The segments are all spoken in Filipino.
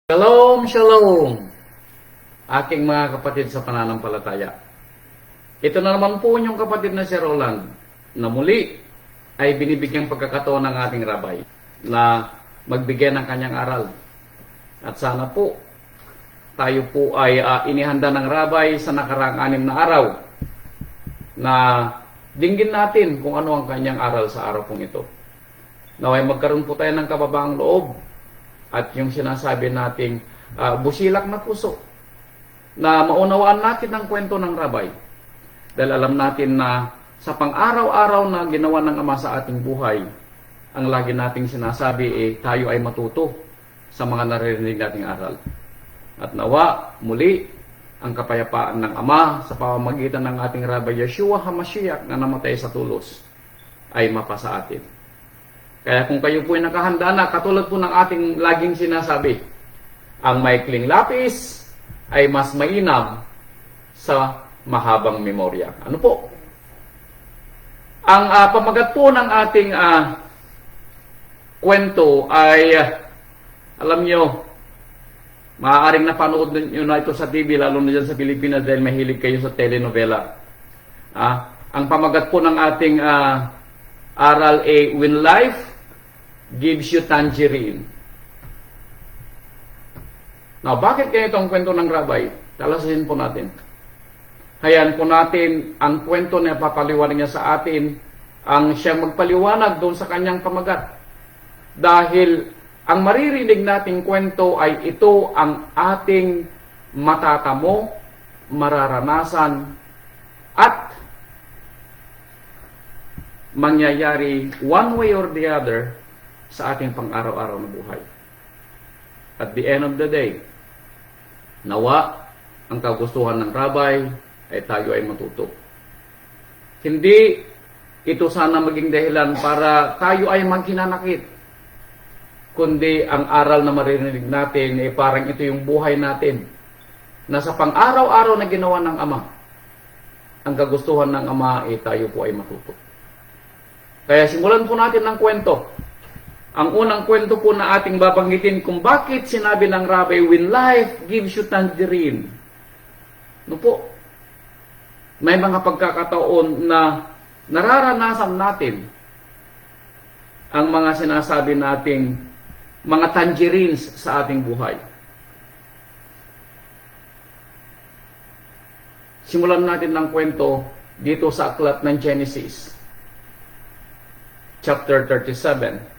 Shalom, shalom, aking mga kapatid sa pananampalataya. Ito na naman po yung kapatid na si Roland na muli ay binibigyang pagkakataon ng ating rabay na magbigay ng kanyang aral. At sana po tayo po ay inihanda ng rabay sa nakaraang 6 na araw na dinggin natin kung ano ang kanyang aral sa araw pong ito. Naway magkaroon po tayo ng kababaang loob at yung sinasabi nating busilak na puso na maunawaan natin ang kwento ng rabay. Dahil alam natin na sa pang-araw-araw na ginawa ng Ama sa ating buhay, ang lagi nating sinasabi tayo ay matuto sa mga naririnig nating aral. At nawa, muli, ang kapayapaan ng Ama sa pamamagitan ng ating Rabay Yeshua HaMashiach na namatay sa tulos ay mapasa atin. Kaya kung kayo po ay nakahanda na, katulad po ng ating laging sinasabi, ang maikling lapis ay mas mainam sa mahabang memorya. Ano po? Ang pamagat po ng ating kwento ay, alam nyo, maaaring napanood nyo na ito sa TV, lalo na dyan sa Pilipinas dahil mahilig kayo sa telenovela. Ang pamagat po ng ating aral ay When Life Gives You Tangerine. Now, bakit kaya itong kwento ng rabay? Talasahin po natin. Hayaan po natin ang kwento na papaliwanag niya sa atin, ang siyang magpaliwanag doon sa kanyang pamagat. Dahil ang maririnig nating kwento ay ito ang ating matatamo, mararanasan, at mangyayari one way or the other sa ating pang-araw-araw na buhay. At the end of the day, nawa ang kagustuhan ng rabay ay tayo ay matuto. Hindi ito sana maging dahilan para tayo ay maghinanakit, kundi ang aral na maririnig natin ay parang ito yung buhay natin na sa pang-araw-araw na ginawa ng Ama. Ang kagustuhan ng Ama ay tayo po ay matuto. Kaya simulan po natin ng kwento. Ang unang kwento po na ating babanggitin kung bakit sinabi ng rabay, when life gives you tangerine. No po, may mga pagkakataon na nararanasan natin ang mga sinasabi nating mga tangerines sa ating buhay. Simulan natin ng kwento dito sa aklat ng Genesis, chapter 37.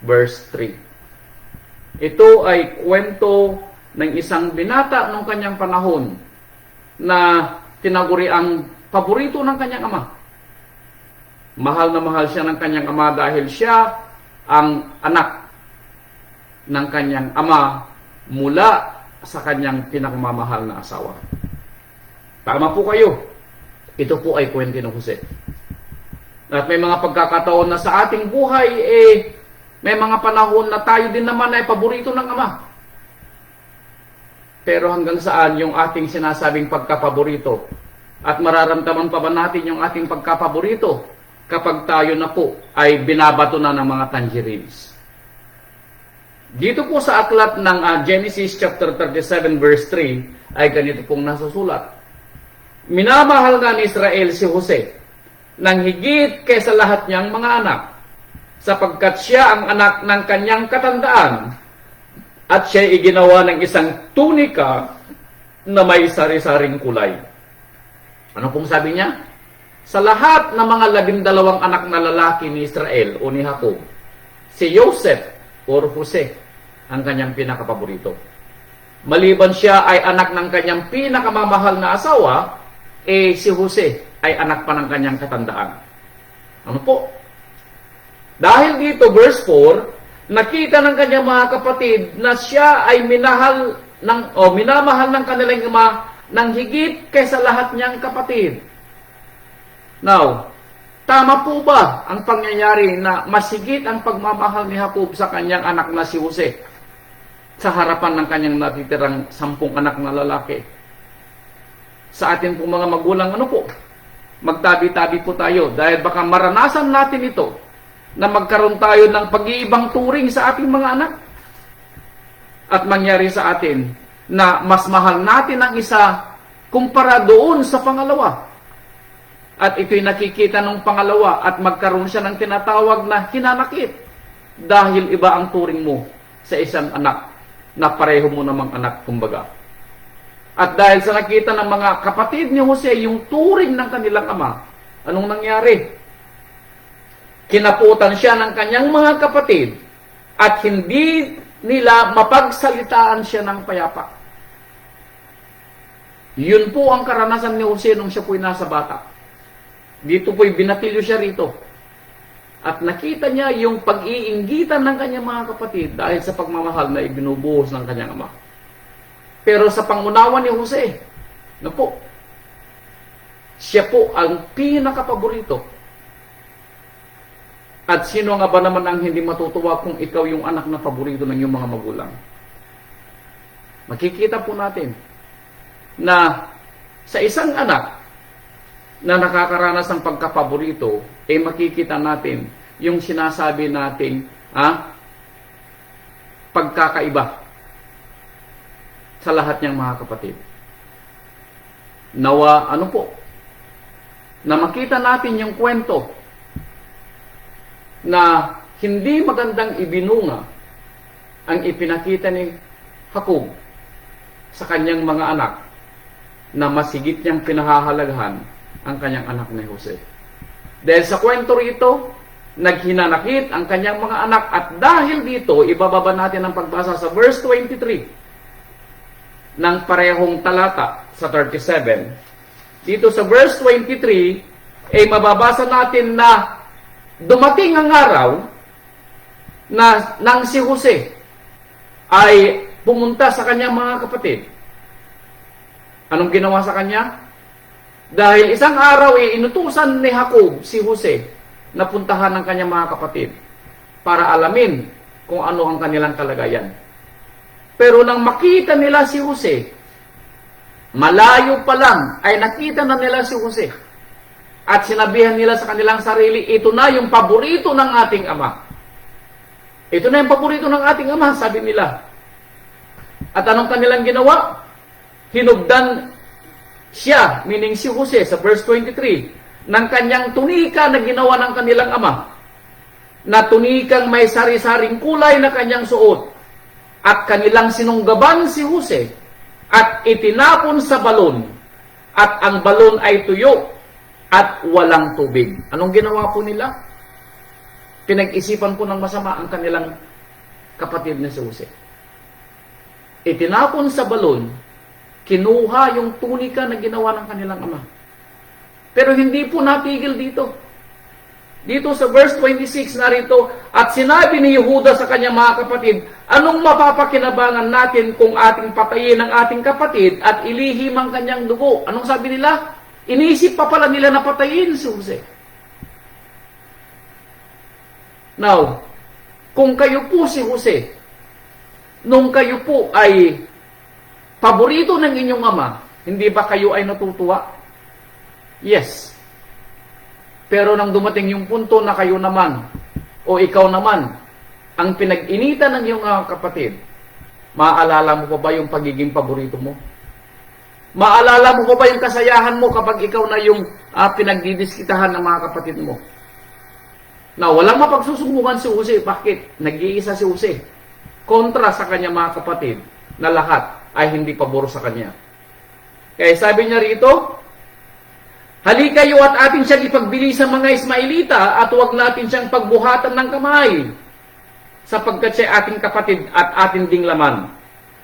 Verse 3. Ito ay kwento ng isang binata noong kanyang panahon na tinaguri ang paborito ng kanyang ama. Mahal na mahal siya ng kanyang ama dahil siya ang anak ng kanyang ama mula sa kanyang pinakamamahal na asawa. Tama po kayo. Ito po ay kwento ng Jose. At may mga pagkakataon na sa ating buhay may mga panahon na tayo din naman ay paborito ng Ama. Pero hanggang saan yung ating sinasabing pagkapaborito? At mararamdaman pa ba natin yung ating pagkapaborito kapag tayo na po ay binabato na ng mga tangerines? Dito po sa aklat ng Genesis chapter 37 verse 3 ay ganito pong nasusulat. Minamahal nga ni Israel si Jose nang higit kaysa lahat niyang mga anak, sapagkat siya ang anak ng kanyang katandaan at siya iginawa ng isang tunika na may sari-saring kulay. Ano pong sabi niya? Sa lahat ng mga 12 anak na lalaki ni Israel o ni Jacob, si Joseph or Jose ang kanyang pinakapaborito. Maliban siya ay anak ng kanyang pinakamamahal na asawa, si Jose ay anak pa ng kanyang katandaan. Ano po? Dahil dito, verse 4, nakita ng kanyang mga kapatid na siya ay minamahal ng kanilang ama ng higit kaysa lahat niyang kapatid. Now, tama po ba ang pangyayari na mas higit ang pagmamahal ni Jacob sa kanyang anak na si Jose sa harapan ng kanyang natitirang 10 anak na lalaki? Sa atin pong mga magulang, ano po? Magtabi-tabi po tayo dahil baka maranasan natin ito na magkaroon tayo ng pag-iibang turing sa ating mga anak. at mangyari sa atin na mas mahal natin ang isa kumpara doon sa pangalawa. At ito'y nakikita ng pangalawa at magkaroon siya ng tinatawag na hinanakit dahil iba ang turing mo sa isang anak na pareho mo namang anak, kumbaga. At dahil sa nakita ng mga kapatid ni Jose yung turing ng kanilang ama, anong nangyari? Kinaputan siya ng kanyang mga kapatid at hindi nila mapagsalitaan siya ng payapa. Yun po ang karanasan ni Jose nung siya po'y nasa bata. Dito po'y binatilyo siya rito. At nakita niya yung pag-iinggitan ng kanyang mga kapatid dahil sa pagmamahal na ibinubuhos ng kanyang ama. Pero sa pangunawa ni Jose, siya po ang pinakapaborito. At sino nga ba naman ang hindi matutuwa kung ikaw yung anak na paborito ng iyong mga magulang? Makikita po natin na sa isang anak na nakakaranas ng pagkapaborito, makikita natin yung sinasabi nating pagkakaiba sa lahat niyang mga kapatid. Nawa, na makita natin yung kwento na hindi magandang ibinunga ang ipinakita ni Jacob sa kanyang mga anak na masigit niyang pinahahalagahan ang kanyang anak na Jose. Dahil sa kwento rito, naghinanakit ang kanyang mga anak at dahil dito, ibababa natin ang pagbasa sa verse 23 ng parehong talata sa 37. Dito sa verse 23, mababasa natin na dumating ang araw na nang si Jose ay pumunta sa kanyang mga kapatid. Anong ginawa sa kanya? Dahil isang araw inutusan ni Jacob si Jose na puntahan ng kanyang mga kapatid para alamin kung ano ang kanilang kalagayan. Pero nang makita nila si Jose, malayo pa lang ay nakita na nila si Jose. At sinabihan nila sa kanilang sarili, ito na yung paborito ng ating ama. Ito na yung paborito ng ating ama, sabi nila. At anong kanilang ginawa? Hinugdan siya, meaning si Jose, sa verse 23, ng kanyang tunika na ginawa ng kanilang ama. Na tunikang may sari-saring kulay na kanyang suot. At kanilang sinunggaban si Jose at itinapon sa balon. At ang balon ay tuyo at walang tubig. Anong ginawa po nila? Pinag-isipan po ng masama ang kanilang kapatid na si Jose. Itinapon sa balon, kinuha yung tunika na ginawa ng kanilang ama. Pero hindi po natigil dito. Dito sa verse 26 narito, at sinabi ni Yehuda sa kanyang mga kapatid, anong mapapakinabangan natin kung ating patayin ang ating kapatid at ilihim ang kanyang dugo? Anong sabi nila? Iniisip pa pala nila na patayin si Jose. Now, kung kayo po si Jose, nung kayo po ay paborito ng inyong ama, hindi ba kayo ay natutuwa? Yes. Pero nang dumating yung punto na kayo naman, o ikaw naman, ang pinag-initan ng iyong kapatid, maaalala mo pa ba yung pagiging paborito mo? Maalala mo ba yung kasayahan mo kapag ikaw na yung pinagdidiskitahan ng mga kapatid mo? Na walang mapagsusubukan si Jose. Bakit? Nag-iisa si Jose. Kontra sa kanya mga kapatid na lahat ay hindi pabor sa kanya. Kaya sabi niya rito, halika kayo at atin siyang ipagbili sa mga Ismailita at huwag natin siyang pagbuhatan ng kamay sapagkat siya ating kapatid at ating ding laman.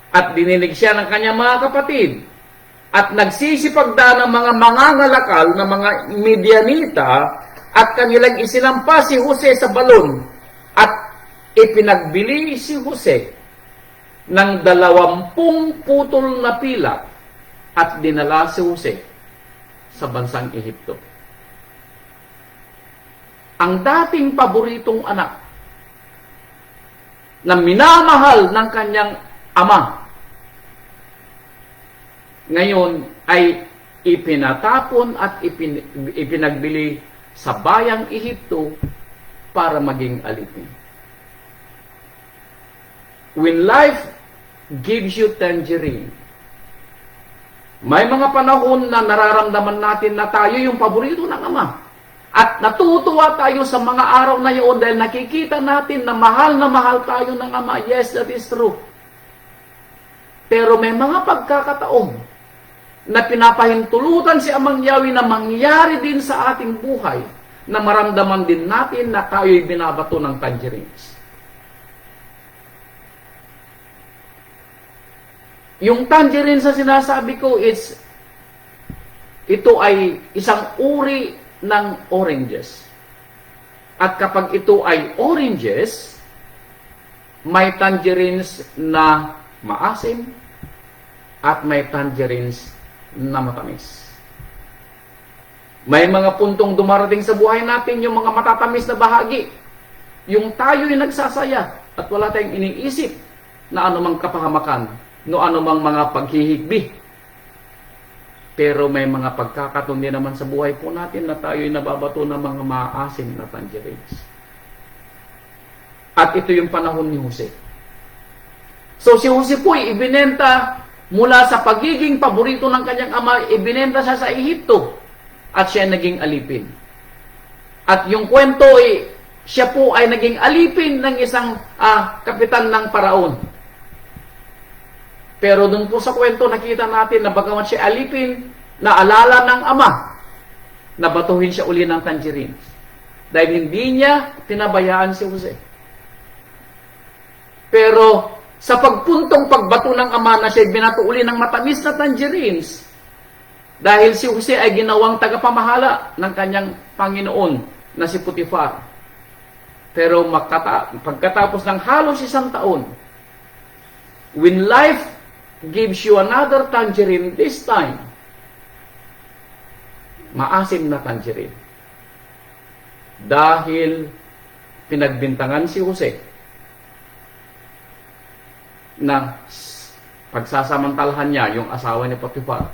At dininig siya ng kanyang mga kapatid. At nagsisipagda ng mga mangangalakal na mga Midianita at kanilang isinampa si Jose sa balon at ipinagbili si Jose ng 20 putol na pila at dinala si Jose sa bansang Ehipto. Ang dating paboritong anak na minamahal ng kanyang ama ngayon ay ipinatapon at ipinagbili sa bayang Ehipto para maging alipin. When life gives you tangerine. May mga panahon na nararamdaman natin na tayo yung paborito ng Ama. At natutuwa tayo sa mga araw na yun dahil nakikita natin na mahal tayo ng Ama. Yes, that is true. Pero may mga pagkakataon na pinapahintulutan si Amang Yahweh na mangyari din sa ating buhay na maramdaman din natin na tayo'y binabato ng tangerines. Yung tangerines na sinasabi ko, ito ay isang uri ng oranges. At kapag ito ay oranges, may tangerines na maasim at may tangerines na matamis. May mga puntong dumarating sa buhay natin, yung mga matatamis na bahagi. Yung tayo'y nagsasaya at wala tayong iniisip na anumang kapahamakan, no anumang mga paghihigbi. Pero may mga pagkakataon din naman sa buhay po natin na tayo'y nababato ng mga maasim na tangerines. At ito yung panahon ni Jose. So si Jose po'y ibinenta mula sa pagiging paborito ng kanyang ama, ibinenta siya sa Ehipto at siya naging alipin. At yung kwento siya po ay naging alipin ng isang kapitan ng paraon. Pero dun po sa kwento, nakita natin na bagamat siya alipin, naalala ng ama, nabatuhin siya uli ng tangerines. Dahil hindi niya tinabayaan si Jose. Pero sa pagpuntong pagbato ng ama na siya binato uli ng matamis na tangerines, dahil si Jose ay ginawang tagapamahala ng kanyang Panginoon na si Potifar. Pero pagkatapos ng halos 1 taon, when life gives you another tangerine, this time, maasim na tangerine. Dahil pinagbintangan si Jose na pagsasamantalahan niya yung asawa ni Potifar.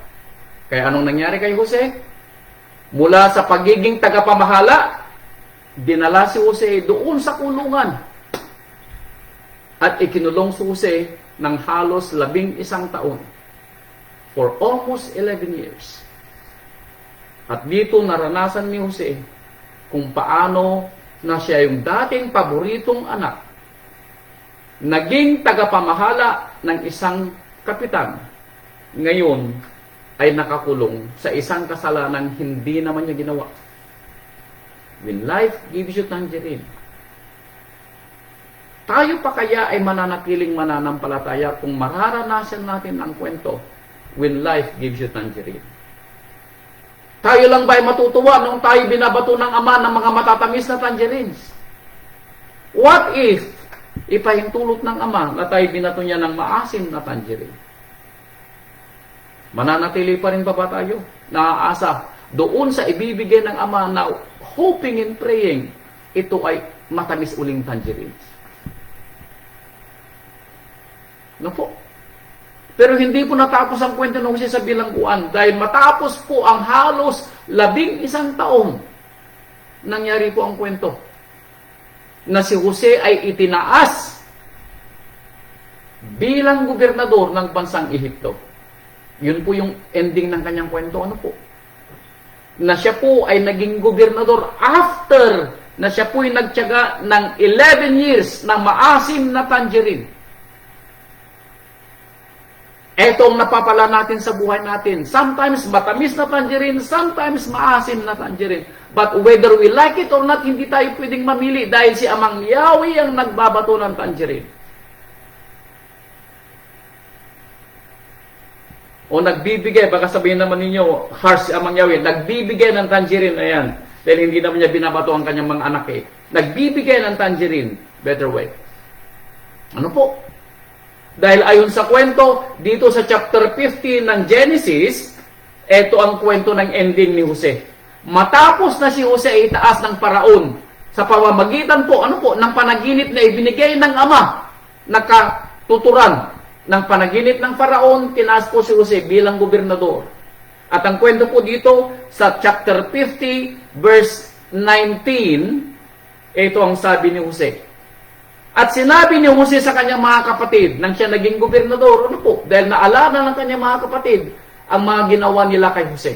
Kaya anong nangyari kay Jose? Mula sa pagiging tagapamahala, dinala si Jose doon sa kulungan. At ikinulong si Jose ng halos 11 taon for almost 11 years. At dito naranasan ni Jose kung paano na siya yung dating paboritong anak naging tagapamahala ng isang kapitan. Ngayon ay nakakulong sa isang kasalanang hindi naman niya ginawa. When life gives you tangerine, tayo pa kaya ay mananatiling mananampalataya kung mararanasan natin ang kwento when life gives you tangerine? Tayo lang ba ay matutuwa nung tayo binabato ng ama ng mga matatamis na tangerines? What if ipahintulot ng ama na tayo binato niya ng maasim na tangerine? Mananatili pa rin ba tayo? Naaasa doon sa ibibigay ng ama na hoping and praying ito ay matamis uling tangerines. No po. Pero hindi po natapos ang kwento ng Jose sa bilangguan dahil matapos po ang halos 11 taon, nangyari po ang kwento na si Jose ay itinaas bilang gobernador ng bansang Ehipto. Yun po yung ending ng kanyang kwento. Ano po? Na siya po ay naging gobernador after na siya po ay nagtiyaga ng 11 years ng maasim na tangerine. Ito ang napapala natin sa buhay natin. Sometimes matamis na tangerine, sometimes maasim na tangerine. But whether we like it or not, hindi tayo pwedeng mamili dahil si Amang Yahweh ang nagbabato ng tangerine. O nagbibigay, baka sabihin naman ninyo, harsh si Amang Yahweh, nagbibigay ng tangerine, ayan. Dahil hindi naman niya binabato ang kanyang mga anak eh. Nagbibigay ng tangerine, better way. Ano po? Dahil ayon sa kwento, dito sa chapter 15 ng Genesis, ito ang kwento ng ending ni Jose. Matapos na si Jose ay itaas ng paraon, sa pamamagitan po, ng panaginip na ibinigay ng ama, nakatuturan ng panaginip ng paraon, tinaas po si Jose bilang gobernador. At ang kwento po dito, sa chapter 50, verse 19, ito ang sabi ni Jose. At sinabi ni Jose sa kanyang mga kapatid, nang siya naging gobernador, ano po, dahil naalala ng kanyang mga kapatid, ang mga ginawa nila kay Jose.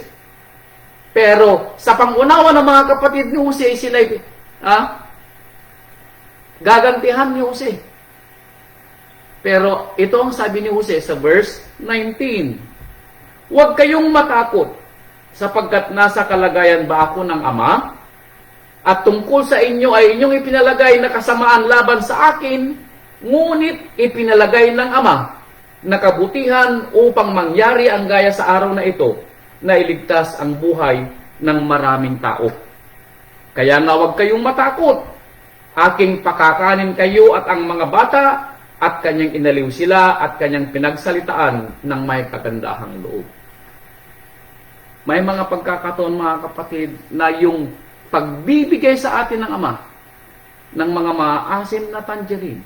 Pero, sa pangunawa ng mga kapatid ni Jose, sila gagantihan ni Jose. Pero, ito ang sabi ni Jose sa verse 19. Huwag kayong matakot, sapagkat nasa kalagayan ba ako ng Ama? At tungkol sa inyo ay inyong ipinalagay na kasamaan laban sa akin, ngunit ipinalagay ng Ama na kabutihan upang mangyari ang gaya sa araw na ito, na iligtas ang buhay ng maraming tao. Kaya nga huwag kayong matakot. Aking pakakanin kayo at ang mga bata, at kanyang inaliw sila at kanyang pinagsalitaan ng may kagandahang loob. May mga pagkakataon, mga kapatid, na yung pagbibigay sa atin ng Ama ng mga maasim na tangerine,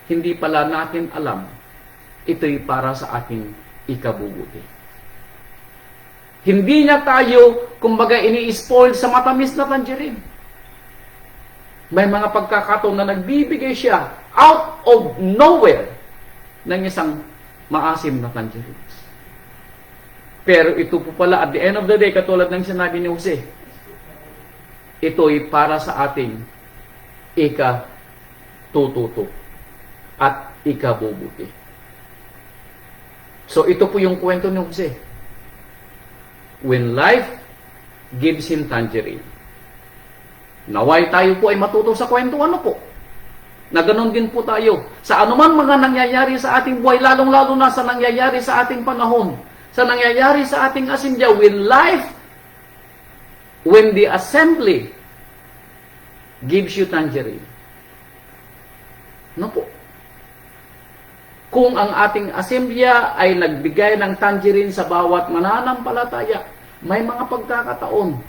hindi pala natin alam, ito'y para sa ating ikabubuti. Hindi niya tayo, kumbaga, ini-spoil sa matamis na tangerine. May mga pagkakataon na nagbibigay siya out of nowhere ng isang maasim na tangerines. Pero ito po pala, at the end of the day, katulad ng sinabi ni Jose, ito'y para sa ating ikatututo at ikabubuti. So ito po yung kwento ni Jose. When life gives him tangerine. Naway tayo po ay matuto sa kwento ano po. Na ganun din po tayo. Sa anuman mga nangyayari sa ating buhay, lalong-lalo na sa nangyayari sa ating panahon, sa nangyayari sa ating asimilya, when the assembly gives you tangerine. No po. Kung ang ating asemblya ay nagbigay ng tangerine sa bawat mananampalataya, may mga pagkakataon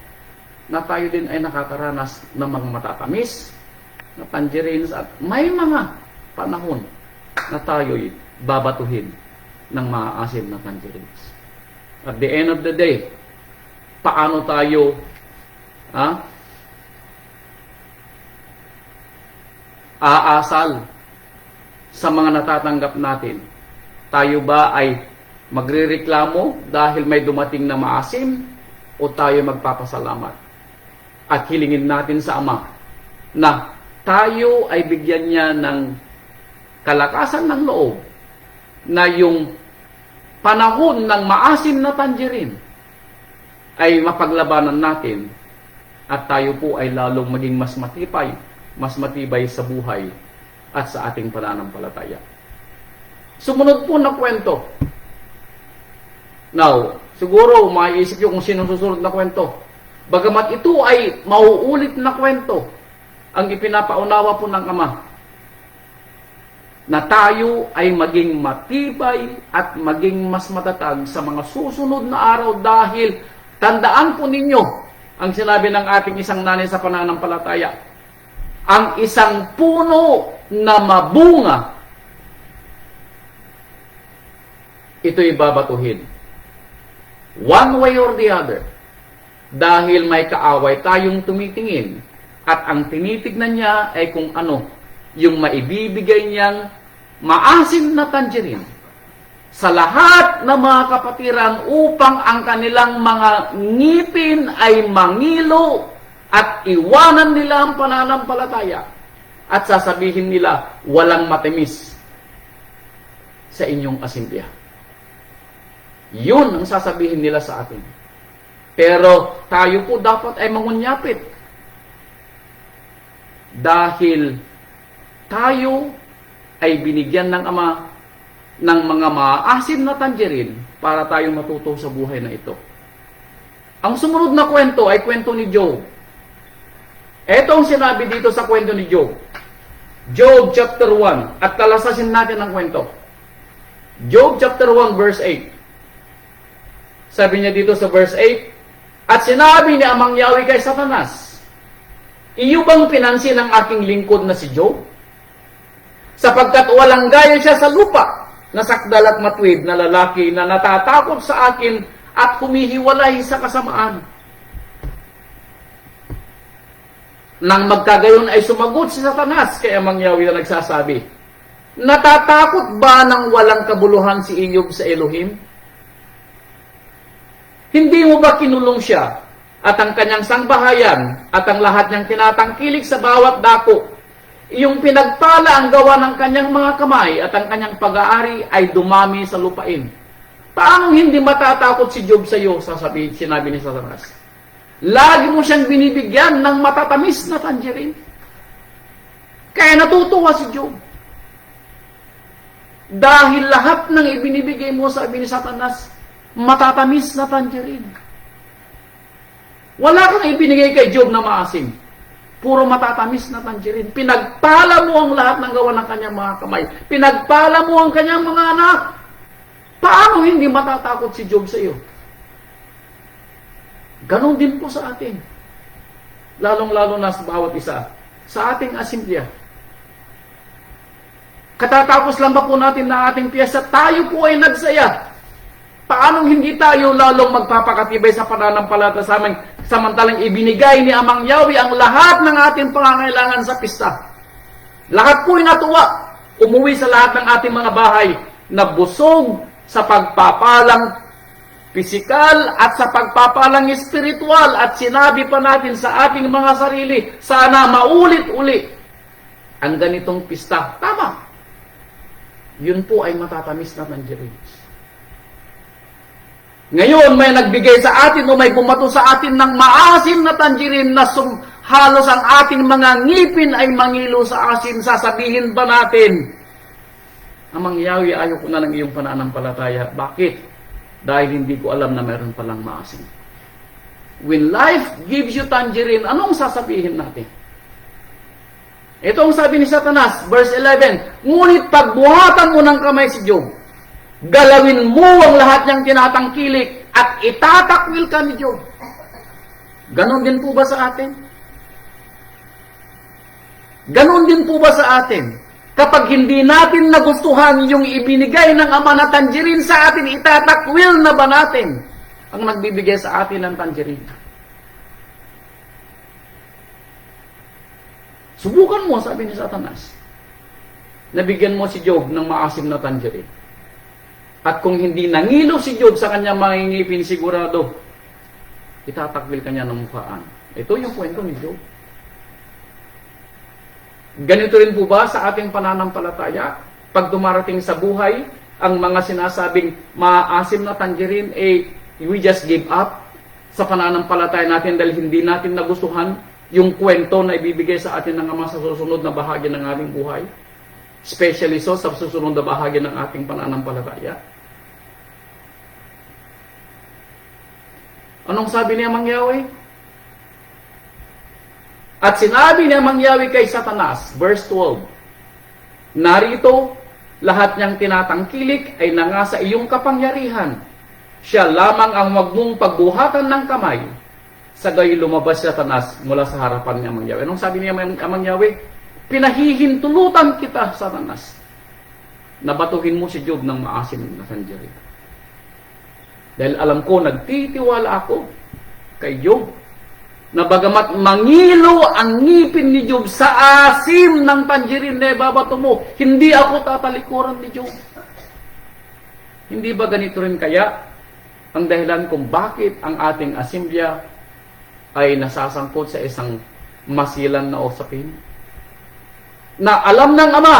na tayo din ay nakakaranas ng mga matatamis na tangerines at may mga panahon na tayo'y babatuhin ng maasim na tangerines. At the end of the day, paano tayo aasal sa mga natatanggap natin? Tayo ba ay magrereklamo dahil may dumating na maasim o tayo magpapasalamat? At hilingin natin sa Ama na tayo ay bigyan niya ng kalakasan ng loob na yung panahon ng maasim na tangerine ay mapaglabanan natin at tayo po ay lalong maging mas matibay sa buhay at sa ating pananampalataya. Sumunod po na kwento. Now, siguro maiisip nyo kung sino susunod na kwento. Bagamat ito ay mauulit na kwento, ang ipinapaunawa po ng Ama na tayo ay maging matibay at maging mas matatag sa mga susunod na araw dahil tandaan po ninyo ang sinabi ng ating isang nanay sa pananampalataya. Ang isang puno na mabunga, ito'y babatuhin. One way or the other. Dahil may kaaway tayong tumitingin at ang tinitignan niya ay kung ano yung maibibigay niyang maasim na tangerine sa lahat ng mga kapatiran upang ang kanilang mga ngipin ay mangilo at iwanan nila ang pananampalataya at sasabihin nila walang matamis sa inyong asimilya. Yun ang sasabihin nila sa atin. Pero tayo po dapat ay mangunyapit. Dahil tayo ay binigyan ng Ama ng mga maasim na tangerine para tayong matuto sa buhay na ito. Ang sumunod na kwento ay kwento ni Job. Ito ang sinabi dito sa kwento ni Job. Job chapter 1. At talasasin natin ang kwento. Job chapter 1 verse 8. Sabi niya dito sa verse 8, at sinabi ni Amang Yahweh kay Satanas, iyo bang pinansin ang aking lingkod na si Job? Sapagkat walang gaya siya sa lupa, na sakdal at matwid na lalaki na natatakot sa akin at humihiwalay sa kasamaan. Nang magkagayon ay sumagot si Satanas kay Amang Yahweh na nagsasabi, natatakot ba ng walang kabuluhan si Iyob sa Elohim? Hindi mo ba kinulong siya at ang kanyang sangbahayan at ang lahat niyang tinatangkilik sa bawat dako? Iyong pinagpala ang gawa ng kanyang mga kamay at ang kanyang pag-aari ay dumami sa lupain. Paano hindi matatakot si Job sa iyo? Sinabi ni Satanas. Lagi mo siyang binibigyan ng matatamis na tangerine. Kaya natutuwa si Job. Dahil lahat ng ibinibigay mo, sabi ni Satanas, matatamis na tangerine. Wala kang ibinigay kay Job na maasim. Puro matatamis na tangerine. Pinagpala mo ang lahat ng gawa ng kanyang mga kamay. Pinagpala mo ang kanyang mga anak. Paano hindi matatakot si Job sa iyo? Ganon din po sa atin. Lalong-lalo na sa bawat isa. Sa ating asimblya. Katatapos lang ba po natin na ating piyesta, tayo po ay nagsaya. Paanong hindi tayo lalong magpapakatibay sa pananampalataya sa amin, samantalang ibinigay ni Amang Yahweh ang lahat ng ating pangangailangan sa pista. Lahat po'y natuwa. Umuwi sa lahat ng ating mga bahay na busog sa pagpapalang pisikal at sa pagpapalang espiritual, at sinabi pa natin sa ating mga sarili, sana maulit-uli ang ganitong pista. Tama. Yun po ay matatamis na tangerines. Ngayon, may nagbigay sa atin o may bumato sa atin ng maasim na tangerine na halos ang ating mga ngipin ay mangilo sa asin. Sasabihin ba natin, Amang Yahweh, ayaw ko na lang iyong pananampalataya. Bakit? Dahil hindi ko alam na meron palang maasim. When life gives you tangerine, anong sasabihin natin? Ito ang sabi ni Satanas, verse 11, ngunit pagbuhatan mo ng kamay si Job, galawin mo ang lahat niyang tinatangkilik at itatakwil ka ni Job. Ganon din po ba sa atin? Ganon din po ba sa atin? Kapag hindi natin nagustuhan yung ibinigay ng Ama na tangerine sa atin, itatakwil na ba natin ang nagbibigay sa atin ng tangerine? Subukan mo, sabi ni Satanas. Nabigyan mo si Job ng maasim na tangerine. At kung hindi nangilo si Job sa kanyang mga ngipin, sigurado, itatakwil kanya ng mukhaan. Ito yung kwento ni Job. Ganito rin po ba sa ating pananampalataya? Pag dumarating sa buhay, ang mga sinasabing maasim na tangerine, we just give up sa pananampalataya natin dahil hindi natin nagustuhan yung kwento na ibibigay sa atin ng Ama sa susunod na bahagi ng ating buhay. Especially so sa susunod na bahagi ng ating pananampalataya. Anong sabi ni Amang Yahweh? At sinabi ni Amang Yahweh kay Satanas, verse 12, narito, lahat niyang tinatangkilik ay nangasa iyong kapangyarihan. Siya lamang ang wag mong pagbuhatan ng kamay. Sa gayon lumabas si Satanas mula sa harapan ni Amang Yahweh. Anong sabi ni Amang Yahweh? Pinahihintulutan kita, Satanas. Nabatuhin mo si Job ng maasim na tangerine. Dahil alam ko, nagtitiwala ako kay Job, na bagamat mangilo ang ngipin ni Job sa asim ng tangerine na ibabato mo, hindi ako tatalikuran ni Job. Hindi ba ganito rin kaya ang dahilan kung bakit ang ating asimblya ay nasasangkot sa isang masilan na usapin? Na alam ng Ama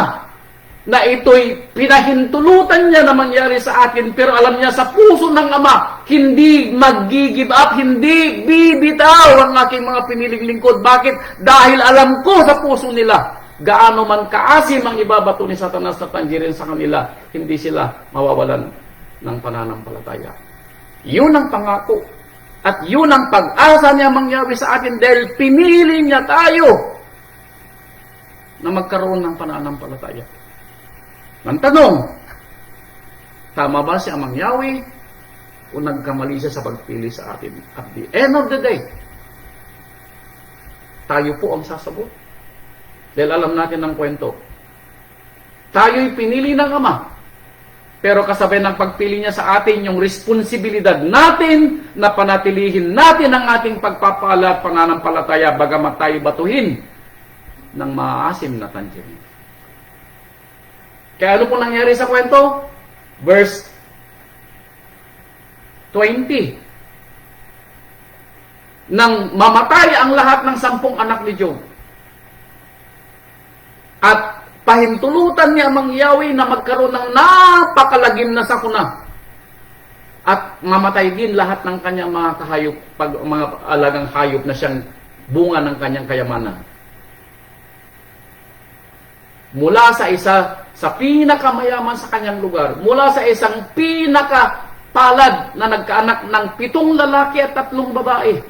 na ito'y pinahintulutan niya na mangyari sa atin, pero alam niya sa puso ng Ama, hindi mag-give up, hindi bibitaw ang aking mga piniling lingkod. Bakit? Dahil alam ko sa puso nila, gaano man kaasim ang ibabato ni Satanas na tangerine sa kanila, hindi sila mawawalan ng pananampalataya. Yun ang pangako. At yun ang pag-asa niya mangyari sa atin dahil pinili niya tayo na magkaroon ng pananampalataya. Ang tanong, tama ba si Amang Yahweh o nagkamali siya sa pagpili sa atin? At the end of the day, tayo po ang sasagot. Dahil alam natin ang kwento. Tayo'y pinili ng Ama Pero kasabay ng pagpili niya sa atin, yung responsibilidad natin na panatilihin natin ang ating pagpapala at pananampalataya bagamat tayo batuhin ng maasim na tangerine. Kaya ano po nangyari sa kwento? Verse 20. Nang mamatay ang lahat ng 10 anak ni Job, at pahintulutan niya ang Yahweh na magkaroon ng napakalagim na sakuna, at mamatay din lahat ng kanyang mga kahayop, mga alagang hayop na siyang bunga ng kanyang kayamanan. Mula sa pinakamayaman sa kanyang lugar, mula sa isang pinakapalad na nagkaanak ng 7 lalaki at 3 babae,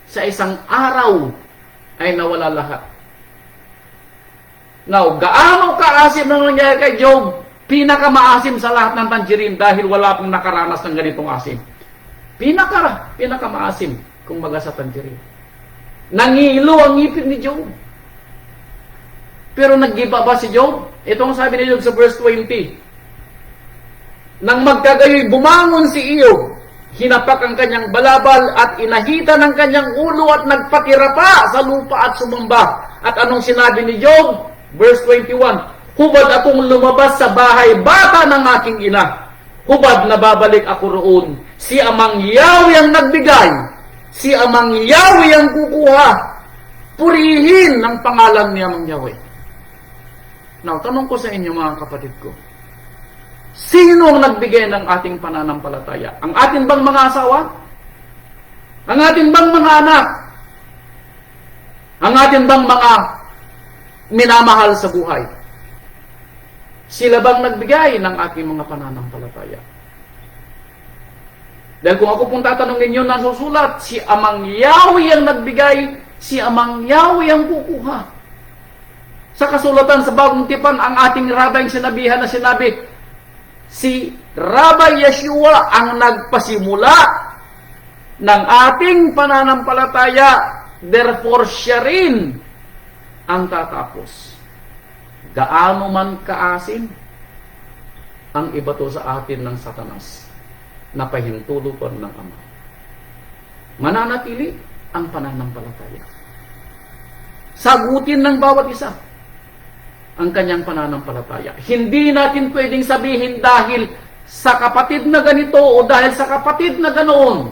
sa isang araw ay nawala lahat. Now, gaano kaasim na nangyari kay Job? Pinakamaasim sa lahat ng tangerine dahil wala pong nakaranas ng ganitong asim. Pinakamaasim kumbaga sa tangerine. Nangilo ang ngipin ni Job. Pero nag-give up ba si Job? Ito ang sabi ni Job sa verse 20. Nang magkagayoy bumangon si Iyog, hinapak ang kanyang balabal at inahita ng kanyang ulo at nagpatira pa sa lupa at sumamba. At anong sinabi ni Job? Verse 21, hubad akong lumabas sa bahay bata ng aking ina. Hubad na babalik ako roon. Si Amang Yahweh ang nagbigay. Si Amang Yahweh ang kukuha. Purihin ang pangalan ni Amang Yahweh. Now, tanong ko sa inyo mga kapatid ko. Sino ang nagbigay ng ating pananampalataya? Ang ating bang mga asawa? Ang ating bang mga anak? Ang ating bang mga minamahal sa buhay? Sila bang nagbigay ng ating mga pananampalataya? Dahil kung ako pong tatanungin nyo, nasusulat, si Amang Yahweh ang nagbigay, si Amang Yahweh ang kukuha. Sa kasulatan sa Bagong Tipan, ang ating rabbi sinabihan na sinabi, si Rabbi Yeshua ang nagpasimula ng ating pananampalataya, therefore siya rin ang tatapos. Gaano man kaasim ang ibato sa atin ng Satanas na pahintulutan ng Ama, mananatili ang pananampalataya. Sagutin ng bawat isa ang kanyang pananampalataya. Hindi natin pwedeng sabihin dahil sa kapatid na ganito o dahil sa kapatid na ganoon,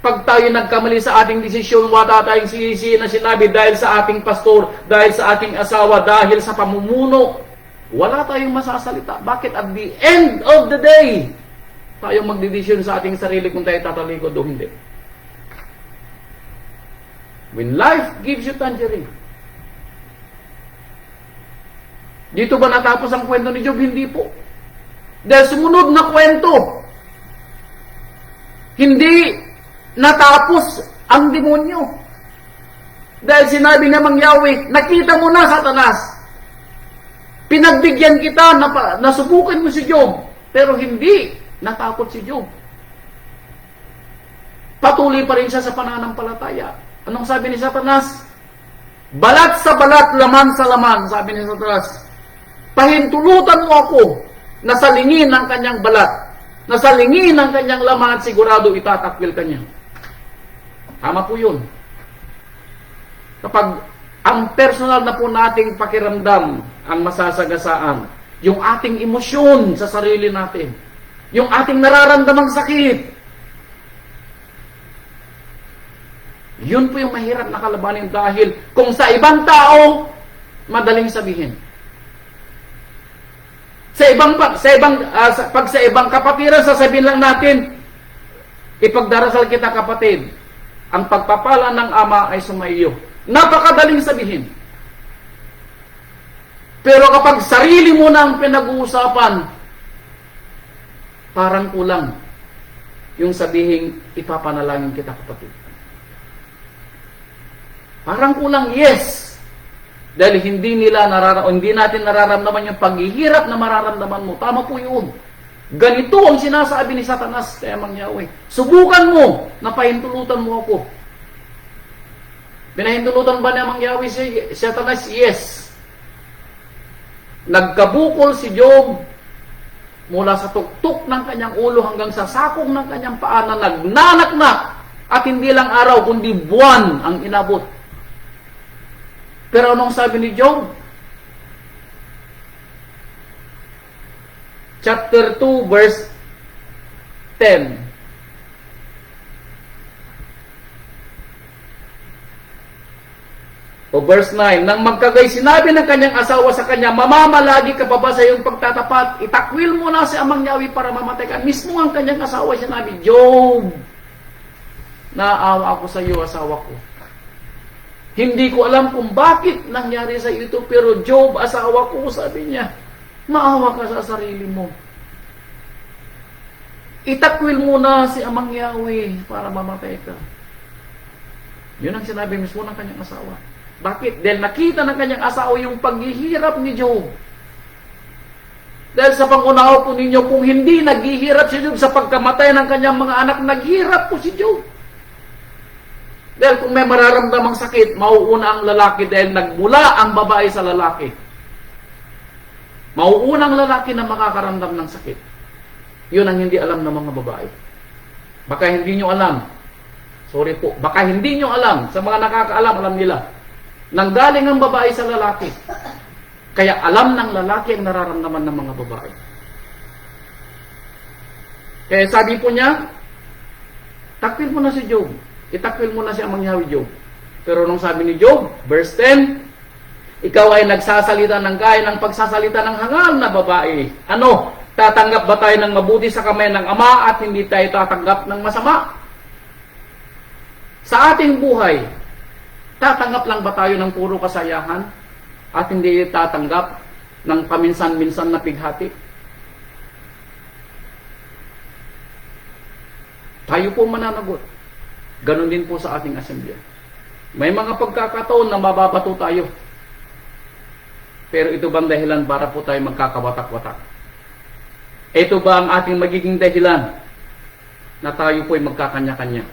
pag tayo nagkamali sa ating desisyon, wala tayong sisi na sinabi dahil sa ating pastor, dahil sa ating asawa, dahil sa pamumuno, wala tayong masasalita. Bakit at the end of the day, tayo magdedesisyon sa ating sarili kung tayo tatalikod o hindi. When life gives you tangerine, dito ba natapos ang kwento ni Job? Hindi po. Dahil sumunod na kwento, hindi natapos ang demonyo. Dahil sinabi namang Yahweh, nakita mo na, Satanas. Pinagbigyan kita, nasubukan mo si Job, pero hindi natakot si Job. Patuloy pa rin siya sa pananampalataya. Anong sabi ni Satanas? Balat sa balat, laman sa laman, sabi ni Satanas. Pahintulutan mo ako, nasalingin ang kanyang balat, nasalingin ang kanyang laman at sigurado itatakwil kanya. Tama po yun. Kapag ang personal na po nating pakiramdam ang masasagasaan, yung ating emosyon sa sarili natin, yung ating nararamdamang sakit, yun po yung mahirap na kalabanin dahil kung sa ibang tao, madaling sabihin. Pag sa ibang kapatiran, sasabihin lang natin, ipagdarasal kita kapatid, ang pagpapala ng Ama ay sumaiyo. Napakadaling sabihin. Pero kapag sarili mo na ang pinag-uusapan, parang kulang yung sabihing ipapanalangin kita kapatid. Parang kulang, yes. Dahil hindi natin nararamdaman yung paghihirap na mararamdaman mo. Tama po yun. Ganito ang sinasabi ni Satanas kay Amang Yahweh. Subukan mo, napahintulutan mo ako. Pinahintulutan ba ni Amang Yahweh si Satanas? Yes. Nagkabukol si Job mula sa tuktok ng kanyang ulo hanggang sa sakong ng kanyang paa na nagnanaknak at hindi lang araw kundi buwan ang inabot. Pero anong sabi ni Job? Chapter 2 verse 10. O verse 9, nang magkagay sinabi ng kanyang asawa sa kanya, mamamalagi ka pa ba sa iyong pagtatapat? Itakwil mo na si amang Yahweh para mamatay ka. Mismo ang kanyang asawa sinabi, Job, naawa ako sa iyo, asawa ko. Hindi ko alam kung bakit nangyari sa iyo ito, pero Job, asawa ko, sabi niya, maawa ka sa sarili mo. Itakwil mo na si amang Yahweh para mamatay ka. Yun ang sinabi mismo ng kanyang asawa. Bakit? Dahil nakita ng kanyang asawa yung paghihirap ni Job. Dahil sa pangunawa po ninyo, kung hindi naghihirap si Job sa pagkamatay ng kanyang mga anak, naghihirap po si Job. Dahil kung may mararamdamang sakit, mauuna ang lalaki dahil nagmula ang babae sa lalaki. Mauuna ang lalaki na makakaramdam ng sakit. Yun ang hindi alam ng mga babae. Baka hindi nyo alam. Sorry po. Baka hindi nyo alam. Sa mga nakakaalam, alam nila. Nanggaling ang babae sa lalaki. Kaya alam ng lalaki ang nararamdaman ng mga babae. Kaya sabi po niya, takwil mo na si Job. Itakwil mo na si amang Yahweh Job. Pero nung sabi ni Job, verse 10, ikaw ay nagsasalita ng gaya ng pagsasalita ng hangal na babae. Ano? Tatanggap ba tayo ng mabuti sa kamay ng Ama at hindi tayo tatanggap ng masama? Sa ating buhay, tatanggap lang ba tayo ng puro kasayahan at hindi tatanggap ng paminsan-minsan na pighati? Tayo po mananagot. Ganon din po sa ating asamblea. May mga pagkakataon na mababato tayo. Pero ito bang dahilan para po tayo magkakawatak-watak? Ito ba ang ating magiging dahilan na tayo po ay magkakanya-kanya?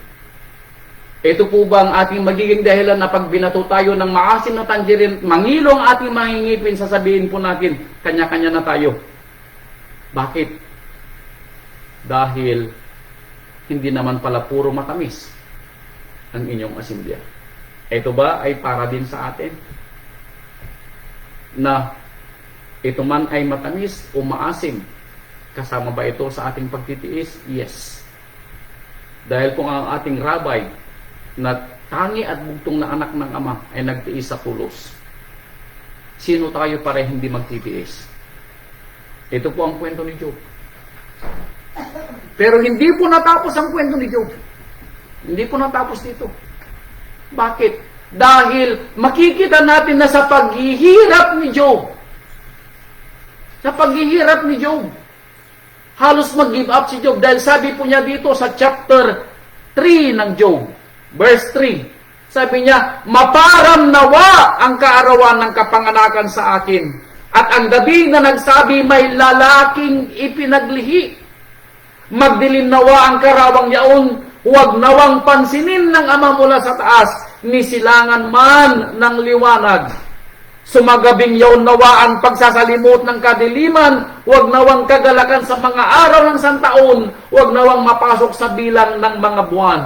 Ito po ba ang ating magiging dahilan na pag binato tayo ng maasim na tangerine, mangilo ang ating mangingipin, sasabihin po natin, kanya-kanya na tayo. Bakit? Dahil hindi naman pala puro matamis ang inyong asamblea. Ito ba ay para din sa atin? Na ito man ay matamis o maasim, kasama ba ito sa ating pagtitiis? Yes. Dahil kung ang ating rabay na tangi at bugtong na anak ng Ama ay nagtiis sa pulos, sino tayo para hindi magtitiis? Ito po ang kwento ni Job. Pero hindi po natapos ang kwento ni Job. Hindi po natapos dito. Bakit? Dahil makikita natin na sa paghihirap ni Job, halos mag-give up si Job. Dahil sabi po niya dito sa chapter 3 ng Job, verse 3, sabi niya, maparam nawa ang kaarawan ng kapanganakan sa akin, at ang gabi na nagsabi may lalaking ipinaglihi. Magdilim nawa ang karawang yaon, huwag nawang pansinin ng Ama mula sa taas, ni silangan man ng liwanag. Sumagabing yaon nawa ang pagsasalimot ng kadiliman, huwag nawang kagalakan sa mga araw ng santaon, huwag nawang mapasok sa bilang ng mga buwan.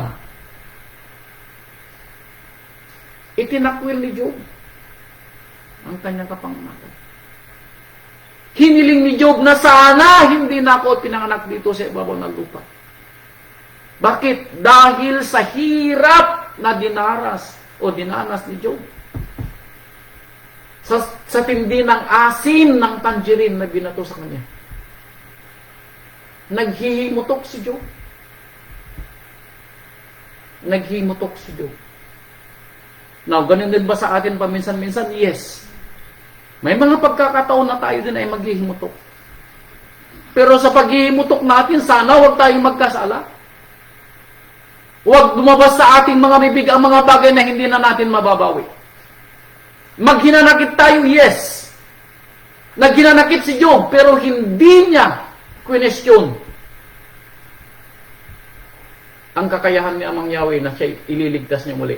Itinakwil ni Job ang kanyang kapanganakan. Hiniling ni Job na sana hindi na ako pinanganak dito sa ibabaw ng lupa. Bakit? Dahil sa hirap na dinaras o dinanas ni Job. Sa tindi ng asin ng tangerine na binato sa kanya. Naghihimutok si Job. Now, ganun din ba sa atin paminsan-minsan? Yes. May mga pagkakataon na tayo din ay maghihimutok. Pero sa paghihimutok natin, sana huwag tayong magkasala. Huwag lumabas sa ating mga bibig ang mga bagay na hindi na natin mababawi. Maghinanakit tayo, yes. Naghinanakit si Job, pero hindi niya question ang kakayahan ni Amang Yahweh na siya ililigtas niya muli.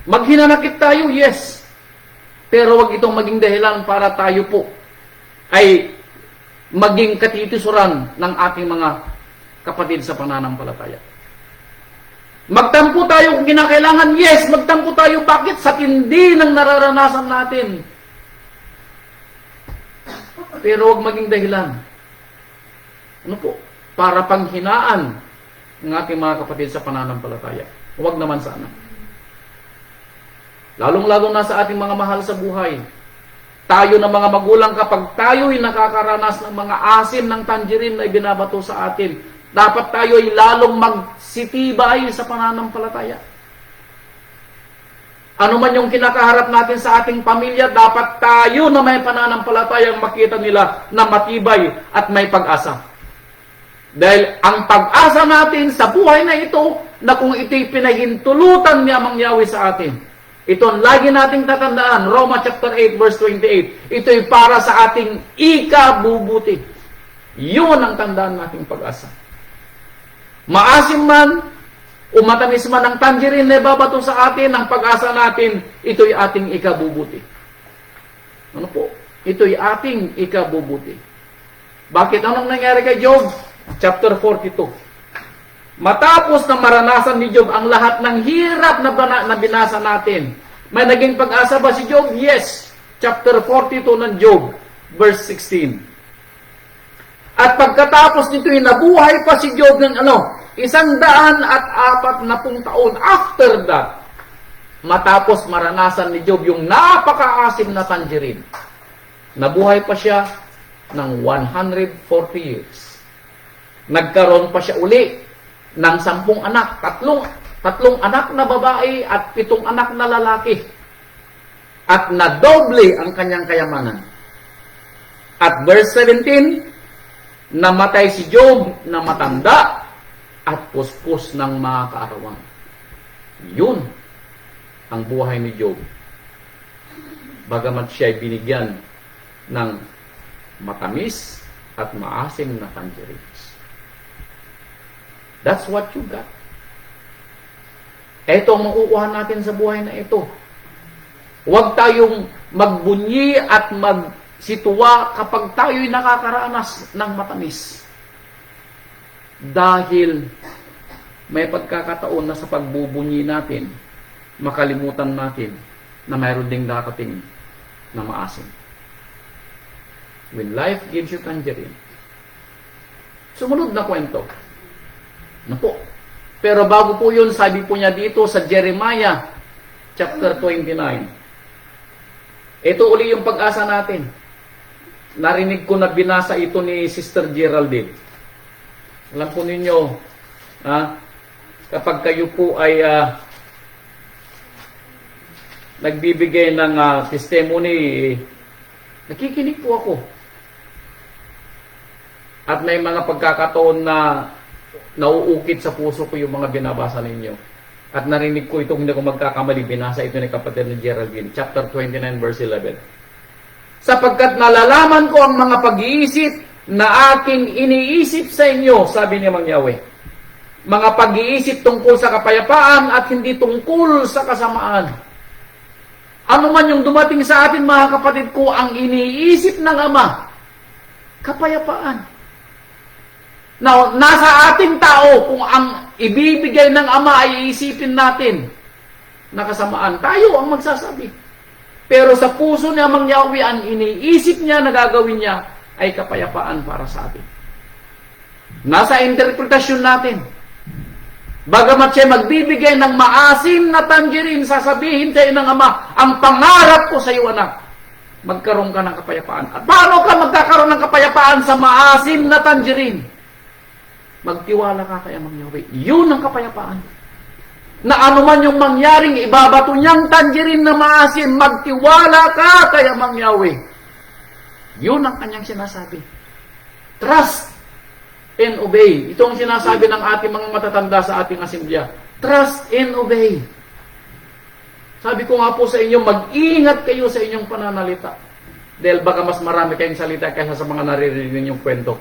Maghinanakit tayo, yes. Pero wag itong maging dahilan para tayo po ay maging katitisuran ng ating mga kapatid sa pananampalataya. Magtampo tayo kung kinakailangan, yes, magtampo tayo. Bakit? Sa tindi ng nararanasan natin. Pero huwag maging dahilan. Ano po? Para panghinaan ng ating mga kapatid sa pananampalataya. Huwag naman sana. Lalong-lalo na sa ating mga mahal sa buhay. Tayo na mga magulang, kapag tayo'y nakakaranas ng mga asim ng tangerine na ibinabato sa atin, dapat tayo ay lalong magsitibay sa pananampalataya. Ano man yung kinakaharap natin sa ating pamilya, dapat tayo na may pananampalatayang makita nila na matibay at may pag-asa. Dahil ang pag-asa natin sa buhay na ito, na kung ito'y pinahintulutan niya mangyawi sa atin, ito ang lagi nating tatandaan, Roma chapter 8 verse 28, ito'y para sa ating ikabubuti. Yun ang tandaan nating pag-asa. Maasim man, umatamis man ang tangerine na babato sa atin, ang pag-asa natin, ito'y ating ikabubuti. Ano po? Ito'y ating ikabubuti. Bakit? Anong nangyari kay Job? Chapter 42. Matapos na maranasan ni Job ang lahat ng hirap na binasa natin, may naging pag-asa ba si Job? Yes. Chapter 42 ng Job, verse 16. At pagkatapos nito'y nabuhay pa si Job ng 140 taon after that, matapos maranasan ni Job yung napakaasim na tangerine. Nabuhay pa siya ng 140 years. Nagkaroon pa siya uli ng 10 anak, tatlong anak na babae at 7 anak na lalaki. At nadoble ang kanyang kayamanan. At verse 17, namatay si Job na matanda at puspos ng mga kaarawan. Yun ang buhay ni Job. Bagamat siya ay binigyan ng matamis at maasim na tangerines. That's what you got. Ito ang makukuha natin sa buhay na ito. Huwag tayong magbunyi at magsitwa kapag tayo'y nakakaranas ng matamis. Dahil may pagkakataon na sa pagbubunyi natin, makalimutan natin na mayroon ding darating na maasim. When life gives you tangerine. Sumunod na kwento. Ano po? Pero bago po yun, sabi po niya dito sa Jeremiah chapter 29. Ito uli yung pag-asa natin. Narinig ko na binasa ito ni Sister Geraldine. Alam po ninyo, kapag kayo po ay nagbibigay ng testimony, nakikinig po ako. At may mga pagkakataon na nauukit sa puso ko yung mga binabasa ninyo. At narinig ko itong hindi ko magkakamali, binasa ito ni kapatid ni Geraldine, chapter 29, verse 11. Sapagkat nalalaman ko ang mga pag-iisip na aking iniisip sa inyo, sabi ni Mang Yahweh. Mga pag-iisip tungkol sa kapayapaan at hindi tungkol sa kasamaan. Ano man yung dumating sa atin, mga kapatid ko, ang iniisip ng Ama, kapayapaan. Now, nasa ating tao kung ang ibibigay ng Ama ay iisipin natin na kasamaan. Tayo ang magsasabi. Pero sa puso ni Amang Yahweh, ang iniisip niya na gagawin niya ay kapayapaan para sa atin. Nasa interpretasyon natin. Bagamat siya magbibigay ng maasim na tangerine, sasabihin tayo ng Ama, ang pangarap ko sa iyo, anak, magkaroon ka ng kapayapaan. At paano ka magkakaroon ng kapayapaan sa maasim na tangerine? Magtiwala ka kay Amang Yahweh. Yun ang kapayapaan. Na anuman yung mangyaring ibabato niyang tangerine na maasim, magtiwala ka kay Amang Yahweh. Yun ang kanyang sinasabi. Trust and obey. Ito ang sinasabi ng ating mga matatanda sa ating asimblya. Trust and obey. Sabi ko nga po sa inyo, mag-iingat kayo sa inyong pananalita. Dahil baka mas marami kayong salita kaysa sa mga naririnig ninyong kwento.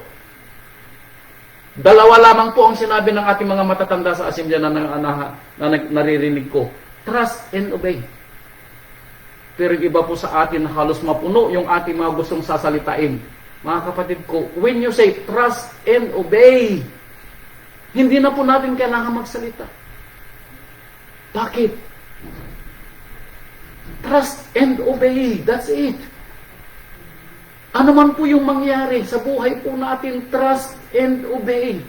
Dalawa lamang po ang sinabi ng ating mga matatanda sa asimblya na naririnig ko. Trust and obey. Pero iba po sa atin, halos mapuno yung ating mga gustong sasalitain. Mga kapatid ko, when you say trust and obey, hindi na po natin kailangan magsalita. Bakit? Trust and obey. That's it. Ano man po yung mangyari sa buhay po natin, trust and obey.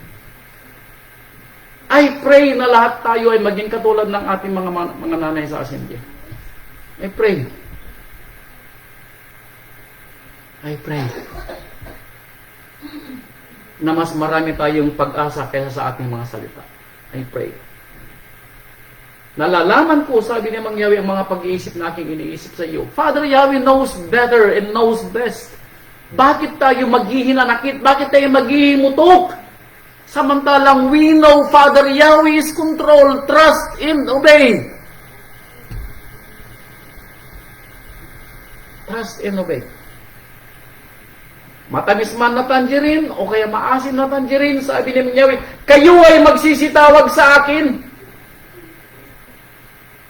I pray na lahat tayo ay maging katulad ng ating mga nanay sa assembly. I pray. I pray na mas marami tayong pag-asa kaysa sa ating mga salita. I pray. Nalalaman ko, sabi ni Mang Yahweh, ang mga pag-iisip na aking iniisip sa iyo. Father Yahweh knows better and knows best. Bakit tayo maghihinanakit? Bakit tayo maghihimutok? Samantalang we know Father Yahweh is control, trust and obey. Trust and obey. Matamis man na tangerine o kaya maasim na tangerine, sabi ni Yahweh, kayo ay magsisitawag sa akin.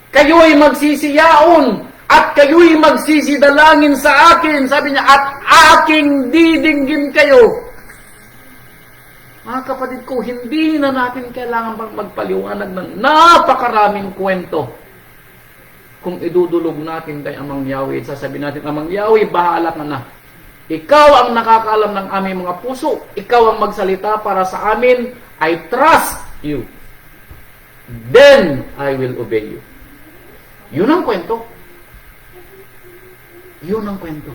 Kayo ay magsisiyaon at kayo ay magsisidalangin sa akin. Sabi niya, at aking didinggin kayo. Mga kapatid ko, hindi na natin kailangan magpaliwanag ng napakaraming kwento. Kung idudulog natin kay Amang Yahweh, sasabihin natin, Amang Yahweh, bahala ka na. Ikaw ang nakakaalam ng aming mga puso. Ikaw ang magsalita para sa amin. I trust you. Then I will obey you. Yun ang kwento. Yun ang kwento.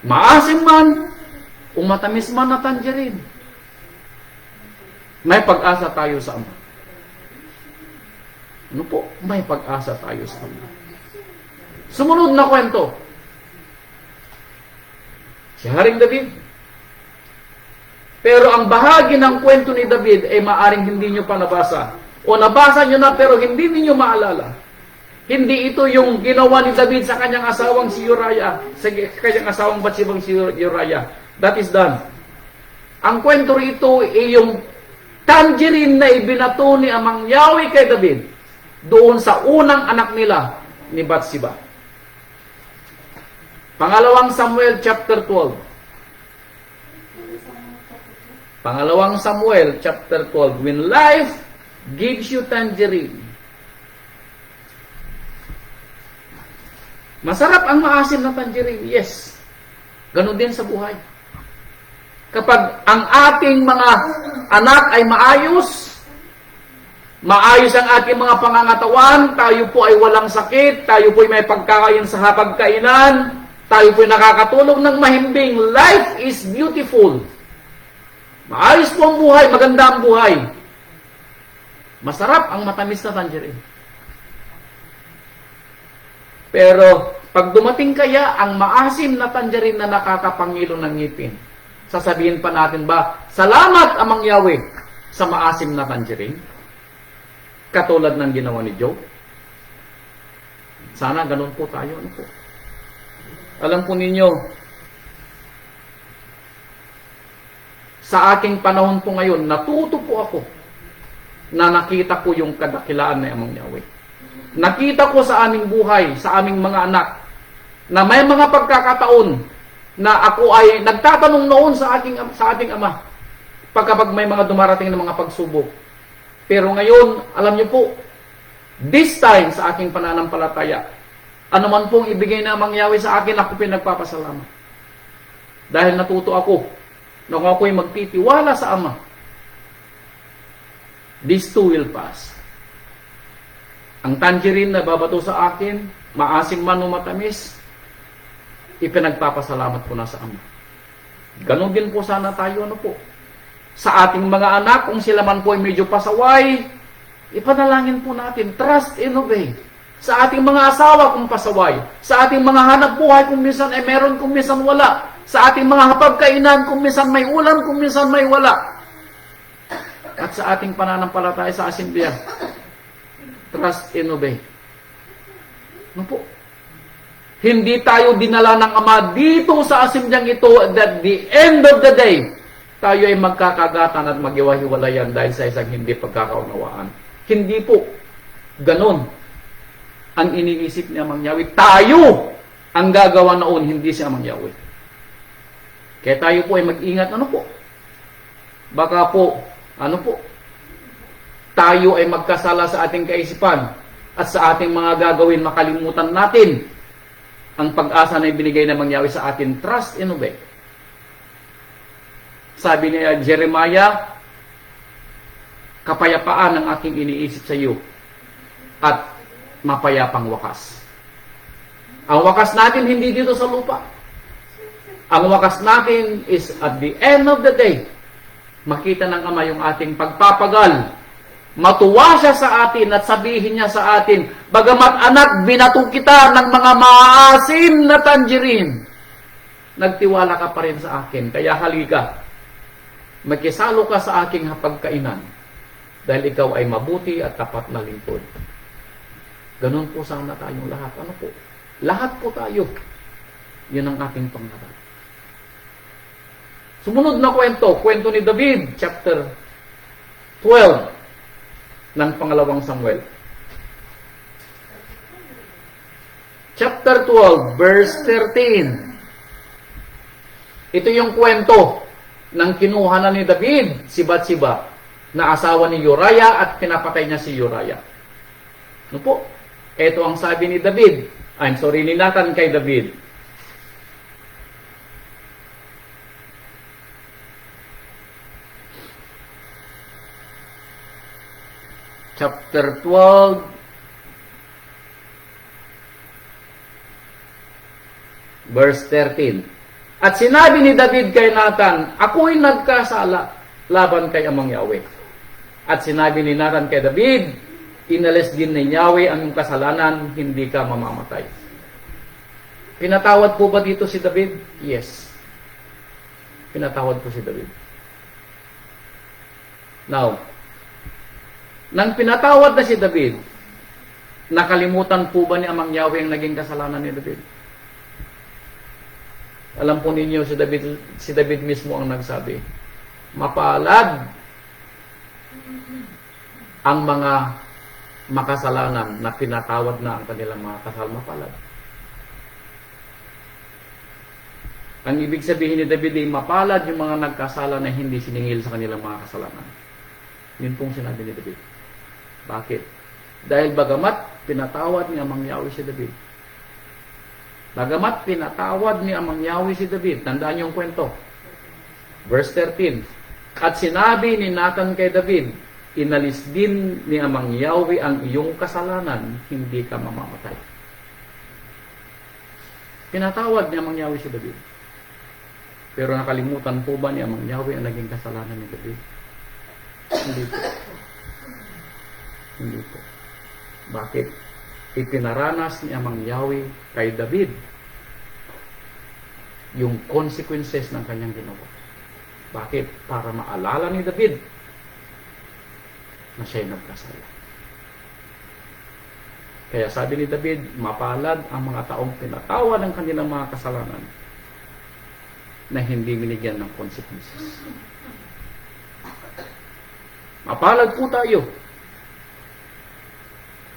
Maasim man, o matamis man na tangerine, may pag-asa tayo sa Ama. Ano po? May pag-asa tayo sa Ama. Sumunod na kwento. Si Haring David. Pero ang bahagi ng kwento ni David ay maaring hindi nyo pa nabasa. O nabasa nyo na pero hindi niyo maalala. Hindi ito yung ginawa ni David sa kanyang asawang si Uriah, sa kanyang asawang Batsibang si Uriah. That is done. Ang kwento rito ay yung tangerine na ibinato ni Amang Yahweh kay David doon sa unang anak nila ni Batsiba. Pangalawang Samuel chapter 12. Pangalawang Samuel chapter 12. When life gives you tangerine. Masarap ang maasim na tangerine. Yes. Ganon din sa buhay. Kapag ang ating mga anak ay maayos, maayos ang ating mga pangangatawan, tayo po ay walang sakit, tayo po ay may pagkakain sa hapagkainan, tayo po ay nakakatulog ng mahimbing. Life is beautiful. Maayos po ang buhay, maganda ang buhay. Masarap ang matamis na tangerine. Pero, pag dumating kaya ang maasim na tangerine na nakakapangilo ng ngipin, sasabihin pa natin ba, salamat Amang Yahweh sa maasim na tangerine? Katulad ng ginawa ni Job? Sana ganun po tayo. Ano po? Alam po ninyo, sa aking panahon po ngayon, natuto po ako na nakita ko yung kadakilaan ng Amang Yahweh. Nakita ko sa aming buhay, sa aming mga anak, na may mga pagkakataon na ako ay nagtatanong noon sa ating Ama pagkapag may mga dumarating na mga pagsubok. Pero ngayon, alam niyo po, this time sa aking pananampalataya, ano man pong ibigay na Amang Yahweh sa akin, ako pinagpapasalamat. Dahil natuto ako na kung ako'y magtitiwala sa Ama, this too will pass. Ang tangerine na babato sa akin, maasim man o matamis, ipinagpapasalamat ko na sa Ama. Ganon din po sana tayo, ano po. Sa ating mga anak, kung sila man po ay medyo pasaway, ipanalangin po natin, trust and obey. Sa ating mga asawa kung pasaway, sa ating mga hanap buhay kung minsan ay meron, kung minsan wala, sa ating mga hapagkainan kung minsan may ulam, kung minsan may wala. At sa ating pananampalataya sa asimblea, trust and obey. Ano po? Hindi tayo dinala ng Ama dito sa asimbleyang ito that the end of the day, tayo ay magkakagatan at maghiwa-hiwalayan dahil sa isang hindi pagkakaunawaan. Hindi po. Ganon ang iniisip ni Amang Yahweh. Tayo Ang gagawa noon, hindi si Amang Yahweh. Kaya tayo po ay mag-ingat, Baka po, tayo ay magkasala sa ating kaisipan at sa ating mga gagawin, makalimutan natin ang pag-asa na ibinigay ng Yahweh sa atin. Trust and obey. Sabi ni Jeremiah, kapayapaan ang aking iniisip sa iyo at mapayapang wakas. Ang wakas natin hindi dito sa lupa. Ang wakas natin is at the end of the day, makita ng Ama yung ating pagpapagal. Matuwa siya sa atin at sabihin niya sa atin, bagamat anak, binato kita ng mga maasim na tangerine, nagtiwala ka pa rin sa akin. Kaya halika, makisalo ka sa aking hapagkainan dahil ikaw ay mabuti at tapat na lingkod. Ganun po sana tayong lahat. Lahat po tayo. Yun ang ating pangarap. Sumunod na kwento ni David, chapter 12 ng pangalawang Samuel. Chapter 12, verse 13. Ito yung kwento ng kinuha na ni David, si Bathsheba, na asawa ni Uriah at pinapatay niya si Uriah. Ito ang sabi ni David. ni Nathan kay David. Chapter 12, verse 13. At sinabi ni David kay Nathan, ako'y nagkasala laban kay Amang Yahweh. At sinabi ni Nathan kay David, inalis din ni Yahweh ang iyong kasalanan, hindi ka mamamatay. Pinatawad po ba dito si David? Yes. Pinatawad po si David. Now, nang pinatawad na si David, nakalimutan po ba ni Amang Yahweh ang naging kasalanan ni David? Alam po ninyo, si David mismo ang nagsabi, mapalad ang mga makasalanan na pinatawad na ang kanilang mga mapalad. Ang ibig sabihin ni David ay mapalad yung mga nagkasala na hindi siningil sa kanilang mga kasalanan. Yun pong sinabi ni David. Bakit? Dahil bagamat pinatawad ni Amang Yahweh si David. Bagamat pinatawad ni Amang Yahweh si David. Tandaan niyo yung kwento. Verse 13. At sinabi ni Nathan kay David, inalis din ni Amang Yahweh ang iyong kasalanan, hindi ka mamamatay. Pinatawad ni Amang Yahweh si David. Pero nakalimutan po ba ni Amang Yahweh ang naging kasalanan ni David? Hindi po. Hindi po. Bakit? Ipinaranas ni Amang Yahweh kay David yung consequences ng kanyang ginawa. Bakit? Para maalala ni David na siya'y nagkasala. Kaya sabi ni David, mapalad ang mga taong pinatawad ng kanilang mga kasalanan na hindi binigyan ng consequences. Mapalad po tayo.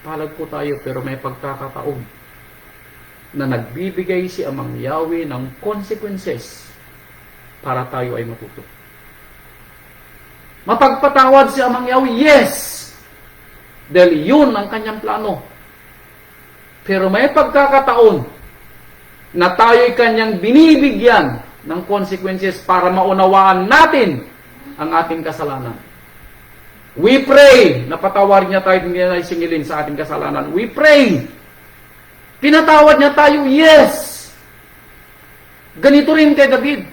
Palad po tayo, pero may pagkakataon na nagbibigay si Amang Yahweh ng consequences para tayo ay matuto. Mapagpatawad si Amang Yahweh, yes! Dahil yun ang kanyang plano. Pero may pagkakataon na tayo'y kanyang binibigyan ng consequences para maunawaan natin ang ating kasalanan. We pray na patawarin niya tayo, hindi na isingilin sa ating kasalanan. We pray. Pinatawad niya tayo, yes. Ganito rin kay David.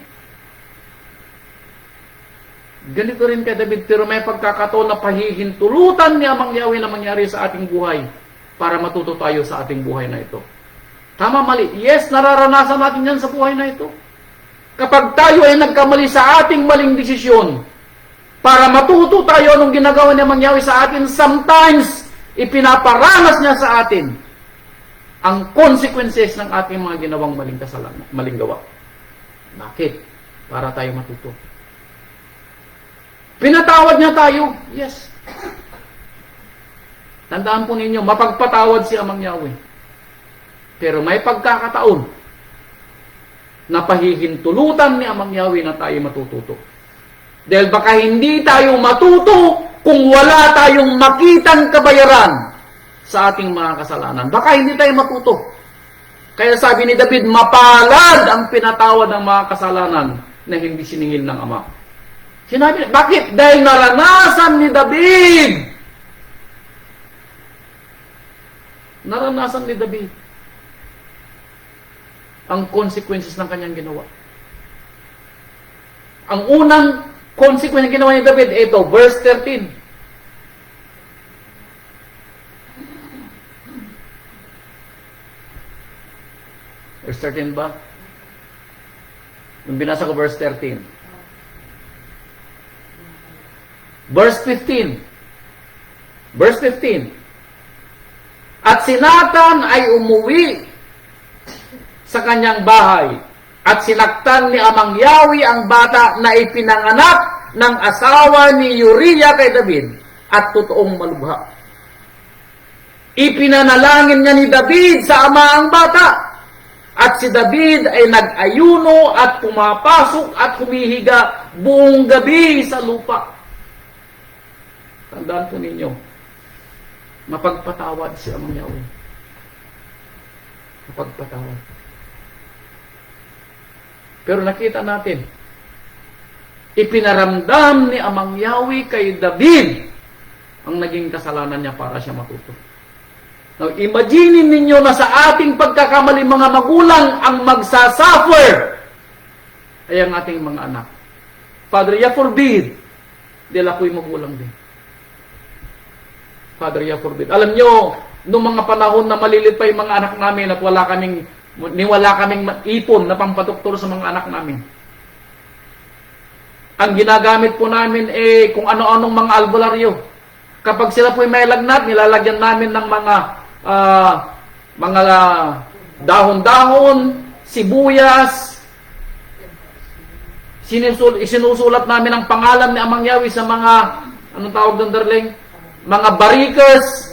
Ganito rin kay David, pero may pagkakataon na pahihintulutan ni Amang Yahweh na mangyari sa ating buhay para matuto tayo sa ating buhay na ito. Tama, mali. Yes, nararanasan natin yan sa buhay na ito. Kapag tayo ay nagkamali sa ating maling desisyon, para matuto tayo anong ginagawa niya mangyari sa atin, sometimes, ipinaparanas niya sa atin ang consequences ng ating mga ginawang maling kasalanan, maling gawa. Bakit? Para tayo matuto. Pinatawad niya tayo, yes. Tandaan po ninyo, mapagpatawad si Amang Yahweh. Pero may pagkakataon na pahihintulutan ni Amang Yahweh na tayo matututo. Dahil baka hindi tayo matuto kung wala tayong makitang kabayaran sa ating mga kasalanan. Baka hindi tayo matuto. Kaya sabi ni David, mapalad ang pinatawad ng mga kasalanan na hindi siningil ng Ama. Sinabi, bakit? Dahil naranasan ni David. Naranasan ni David ang consequences ng kanyang ginawa. Ang unang consequence ng ginawa ni David, ito, verse 13. Verse 13 ba? Nung binasa ko verse 13. Verse 15. Verse 15. At si Nathan ay umuwi sa kanyang bahay at sinaktan ni Amang Yahweh ang bata na ipinanganak ng asawa ni Uriah kay David at totoong malubha. Ipinanalangin niya ni David sa ama ang bata at si David ay nag-ayuno at pumapasok at humihiga buong gabi sa lupa. Tandaan po ninyo, mapagpatawad si Amang Yahweh. Mapagpatawad. Pero nakita natin, ipinaramdam ni Amang Yahweh kay David ang naging kasalanan niya para siya matuto. Now, imagine ninyo na sa ating pagkakamali mga magulang ang magsasuffer ay ang ating mga anak. Father, ya forbid, dahil ako'y magulang din. Father, ya forbid. Alam nyo, noong mga panahon na malilit pa yung mga anak namin at wala kaming ipon na pampatuktor sa mga anak namin. Ang ginagamit po namin kung ano-anong mga albularyo. Kapag sila po may lagnat, nilalagyan namin ng mga dahon-dahon, sibuyas. Sinusulat namin ang pangalan ni Amang Yahweh sa mga, anong tawag doon, darling? Mga barikas,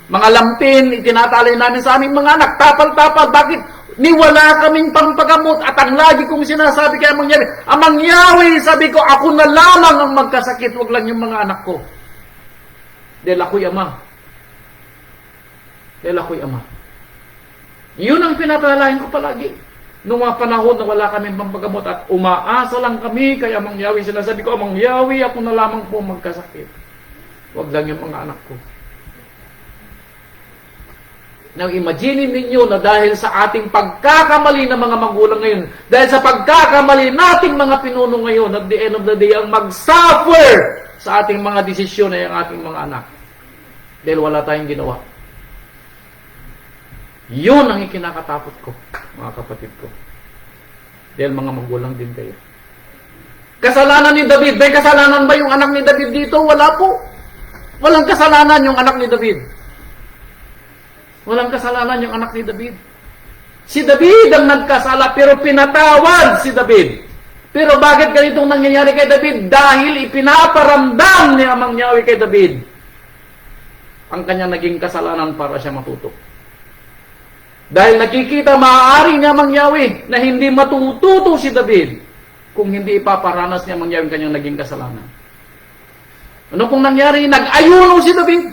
mga lampin, itinatali namin sa aming mga anak. Tapal-tapal, bakit? Wala kaming pampagamot at ang lagi kong sinasabi kay Amang Yahweh, Amang Yahweh, sabi ko, ako na lamang ang magkasakit, wag lang yung mga anak ko. Dahil ako'y ama. Dahil ako'y ama. Yun ang pinatalahin ko palagi. Noong mga panahon na wala kaming pampagamot at umaasa lang kami kay Amang Yahweh, sinasabi ko, Amang Yahweh, ako na lamang po magkasakit. Wag lang yung mga anak ko. Now, imagine ninyo na dahil sa ating pagkakamali ng mga magulang ngayon, dahil sa pagkakamali nating mga pinuno ngayon, at the end of the day, ang mag-suffer sa ating mga desisyon ay ang ating mga anak. Dahil wala tayong ginawa. Yun ang ikinakatakot ko, mga kapatid ko. Dahil mga magulang din kayo. Kasalanan ni David. May kasalanan ba yung anak ni David dito? Wala po. Walang kasalanan yung anak ni David. Walang kasalanan yung anak ni David. Si David ang nagkasala pero pinatawad si David. Pero bakit ganitong nangyayari kay David? Dahil ipinaparamdam ni Amang Yahweh kay David ang kanyang naging kasalanan para siya matuto. Dahil nakikita maaari ni Amang Yahweh na hindi matututo si David kung hindi ipaparanas ni Amang Yahweh ang kanyang naging kasalanan. Ano pong nangyari? Nag-ayuno si David.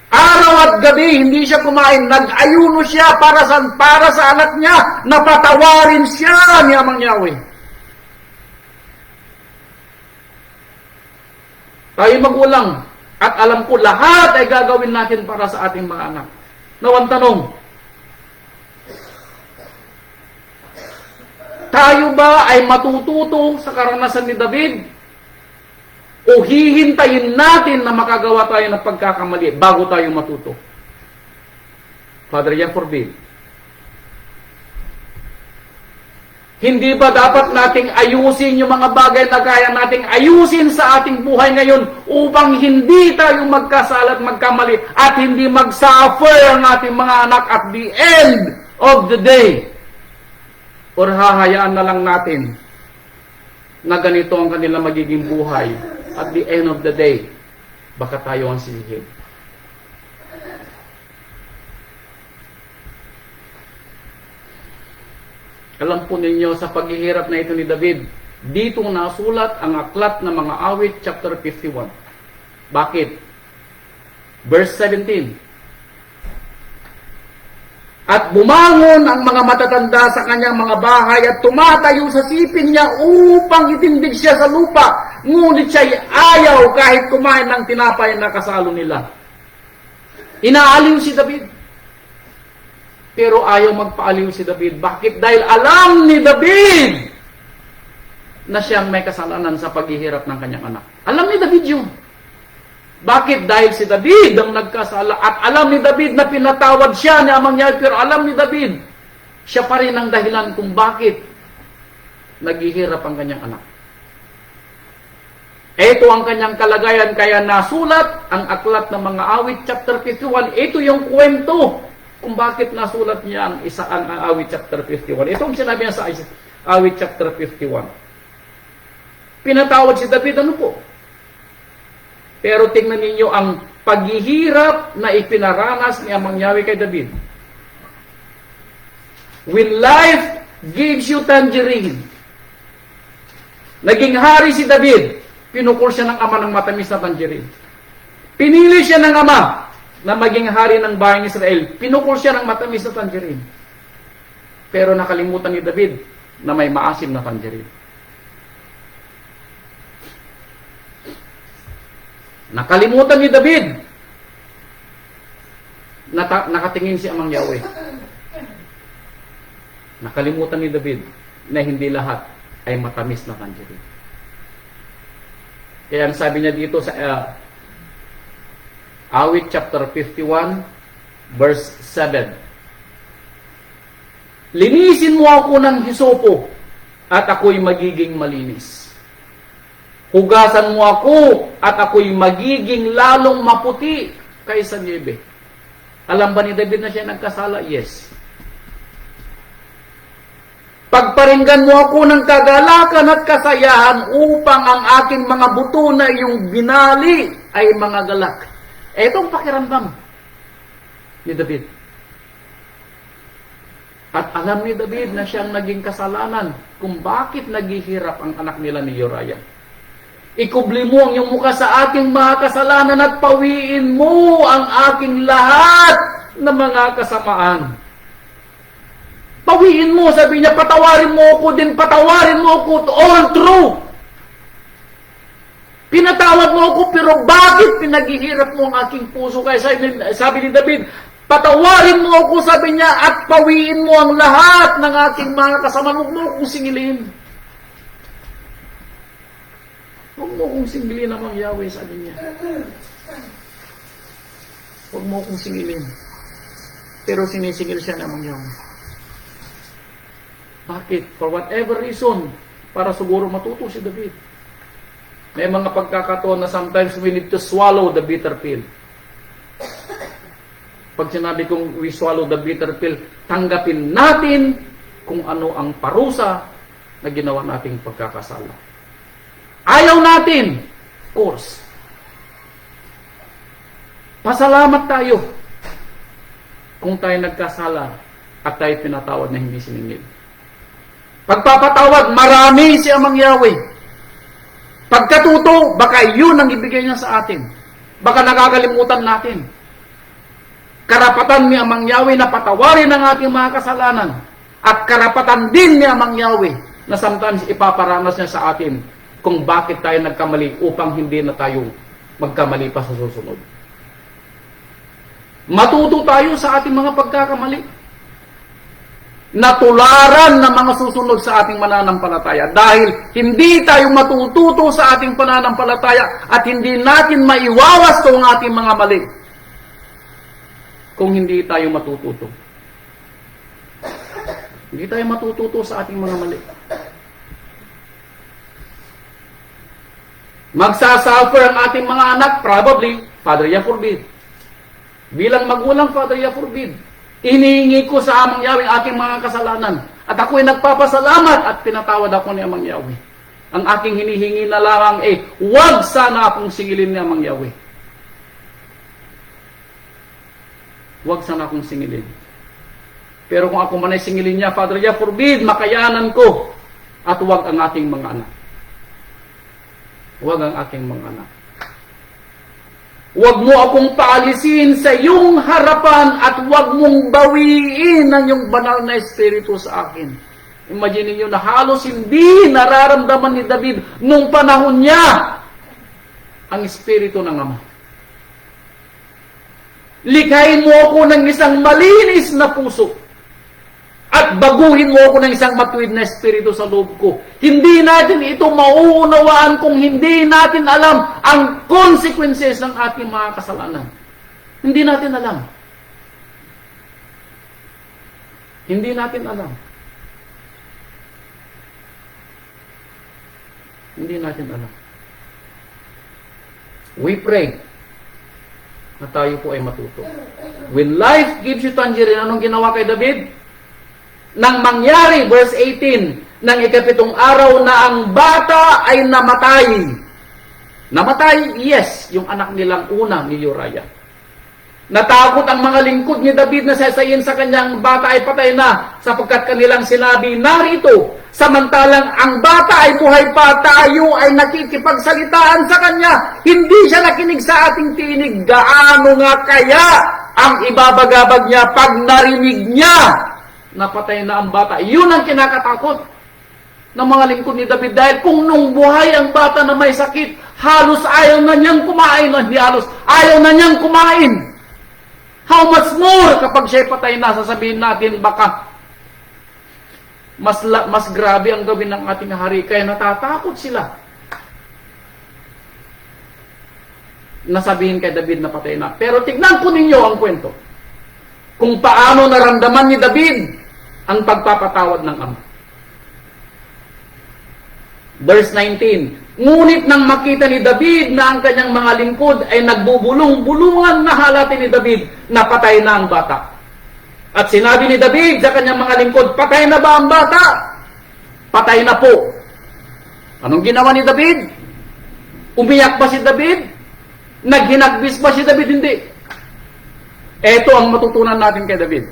Araw at gabi, hindi siya kumain. Nag-ayuno siya para sa anak niya. Napatawarin siya ni Amang Yahweh. Tayo magulang. At alam ko, lahat ay gagawin natin para sa ating mga anak. Nawang tanong, tayo ba ay matututo sa karanasan ni David? O hihintayin natin na makagawa tayo ng pagkakamali bago tayo matuto? Father, yan forbid. Hindi ba dapat nating ayusin yung mga bagay na kaya nating ayusin sa ating buhay ngayon upang hindi tayo magkasala at magkamali at hindi mag-suffer ang ating mga anak at the end of the day? Or hahayaan na lang natin na ganito ang kanilang magiging buhay? At the end of the day, baka tayo ang silihim. Alam po ninyo, sa paghihirap na ito ni David, dito nasulat ang aklat ng mga awit, chapter 51. Bakit? Verse 17. At bumangon ang mga matatanda sa kanyang mga bahay at tumatayo sa sipin niya upang itindig siya sa lupa. Ngunit siya'y ayaw kahit kumain ng tinapay na kasalo nila. Inaaliw si David. Pero ayaw magpaaliw si David. Bakit? Dahil alam ni David na siyang may kasalanan sa paghihirap ng kanyang anak. Alam ni David yun. Bakit? Dahil si David ang nagkasala at alam ni David na pinatawad siya ni Amang Yahweh, pero alam ni David, siya pa rin ang dahilan kung bakit naghihirap ang kanyang anak. Ito ang kanyang kalagayan, kaya nasulat ang aklat ng mga awit chapter 51. Ito yung kwento kung bakit nasulat niya ang awit chapter 51. Ito ang sinabi niya sa awit chapter 51. Pinatawad si David, ano po? Pero tingnan ninyo ang paghihirap na ipinaranas ni Amang Yahweh kay David. When life gives you tangerine, naging hari si David, pinukul siya ng ama ng matamis na tangerine. Pinili siya ng ama na maging hari ng bahay ng Israel, pinukul siya ng matamis na tangerine. Pero nakalimutan ni David na may maasim na tangerine. Nakalimutan ni David. Nakatingin si Amang Yahweh. Nakalimutan ni David na hindi lahat ay matamis na tangerine. Kaya ang sabi niya dito sa awit chapter 51 verse 7. Linisin mo ako ng hisopo at ako'y magiging malinis. Hugasan mo ako at ako'y magiging lalong maputi kaysa niebe. Alam ba ni David na siya nagkasala? Yes. Pagparinggan mo ako ng kagalakan at kasayahan upang ang aking mga buto na iyong binali ay mga galak. Etong pakiramdam ni David. At alam ni David na siyang naging kasalanan kung bakit naghihirap ang anak nila ni Uriah. Ikubli mo ang iyong mukha sa aking mga kasalanan at pawiin mo ang aking lahat ng mga kasamaan. Pawiin mo, sabi niya, patawarin mo ako din, patawarin mo ako, all true. Pinatawad mo ako, pero bakit pinaghihirap mo ang aking puso? Kaya sabi ni David, patawarin mo ako, sabi niya, at pawiin mo ang lahat ng aking mga kasamaan. Huwag mo akong singilin. Huwag mo akong singilin namang Yahweh, sabi niya. Huwag mo akong singilin. Pero sinisingil siya namang Yahweh. Bakit? For whatever reason, para siguro matuto si David. May mga pagkakataon na sometimes we need to swallow the bitter pill. Pag sinabi kong we swallow the bitter pill, tanggapin natin kung ano ang parusa na ginawa nating pagkakasala. Ayaw natin, of course. Pasalamat tayo kung tayo nagkasala at tayo pinatawad na hindi siningil. Pagpapatawad, marami si Amang Yahweh. Pagkatuto, baka yun ang ibigay niya sa atin. Baka nakakalimutan natin. Karapatan ni Amang Yahweh na patawarin ang ating mga kasalanan. At karapatan din ni Amang Yahweh na sometimes ipaparanas niya sa atin kung bakit tayo nagkamali upang hindi na tayo magkamali pa sa susunod. Matuto tayo sa ating mga pagkakamali. Natularan ng mga susunod sa ating mananampalataya. Dahil hindi tayo matututo sa ating pananampalataya at hindi natin maiwawas ang ating mga mali kung hindi tayo matututo. Hindi tayo matututo sa ating mga mali. Magsasuffer ang ating mga anak, probably, Father, ya forbid. Bilang magulang, Father, ya forbid. Inihingi ko sa Amang Yahweh aking mga kasalanan. At ako'y nagpapasalamat at pinatawad ako ni Amang Yahweh. Ang aking hinihingi na lamang huwag sana akong singilin ni Amang Yahweh. Huwag sana akong singilin. Pero kung ako man ay singilin niya, Father Jah, forbid, makayanan ko. At huwag ang aking mga anak. Huwag ang aking mga anak. Huwag mo akong paalisin sa iyong harapan at huwag mong bawiin ang iyong banal na espiritu sa akin. Imagine niyo na halos hindi nararamdaman ni David nung panahon niya ang espiritu ng Ama. Likhain mo ako ng isang malinis na puso at baguhin mo ako ng isang matuwid na espiritu sa loob ko. Hindi natin ito mauunawaan kung hindi natin alam ang consequences ng ating mga kasalanan. Hindi natin alam. Hindi natin alam. Hindi natin alam. We pray na tayo po ay matuto. When life gives you tangerine, anong ginawa kay David? Nang mangyari, verse 18, ng ikapitong araw na ang bata ay namatay. Namatay, yes, yung anak nilang una ni Uriah. Natakot ang mga lingkod ni David na sasayin sa kanyang bata ay patay na, sapagkat kanilang sinabi, narito, samantalang ang bata ay buhay pa, tayo ay nakikipagsalitaan sa kanya. Hindi siya nakinig sa ating tinig. Gaano nga kaya ang ibabagabag niya pag narinig niya napatay na ang bata? Yun ang kinakatakot ng mga lingkod ni David. Dahil kung nung buhay ang bata na may sakit, halos ayaw na niyang kumain. Hindi halos, ayaw na niyang kumain. How much more kapag siya'y patay na, sasabihin natin baka mas grabe ang gawin ng ating hari. Kaya natatakot sila. Nasabihin kay David na patay na. Pero tignan po ninyo ang kwento. Kung paano naramdaman ni David ang pagpapatawad ng Ama. Verse 19, ngunit nang makita ni David na ang kanyang mga lingkod ay nagbubulong-bulungan, nahalatin ni David na patay na ang bata. At sinabi ni David sa kanyang mga lingkod, patay na ba ang bata? Patay na po. Anong ginawa ni David? Umiyak ba si David? Naghinagbis ba si David? Hindi. Ito ang matutunan natin kay David.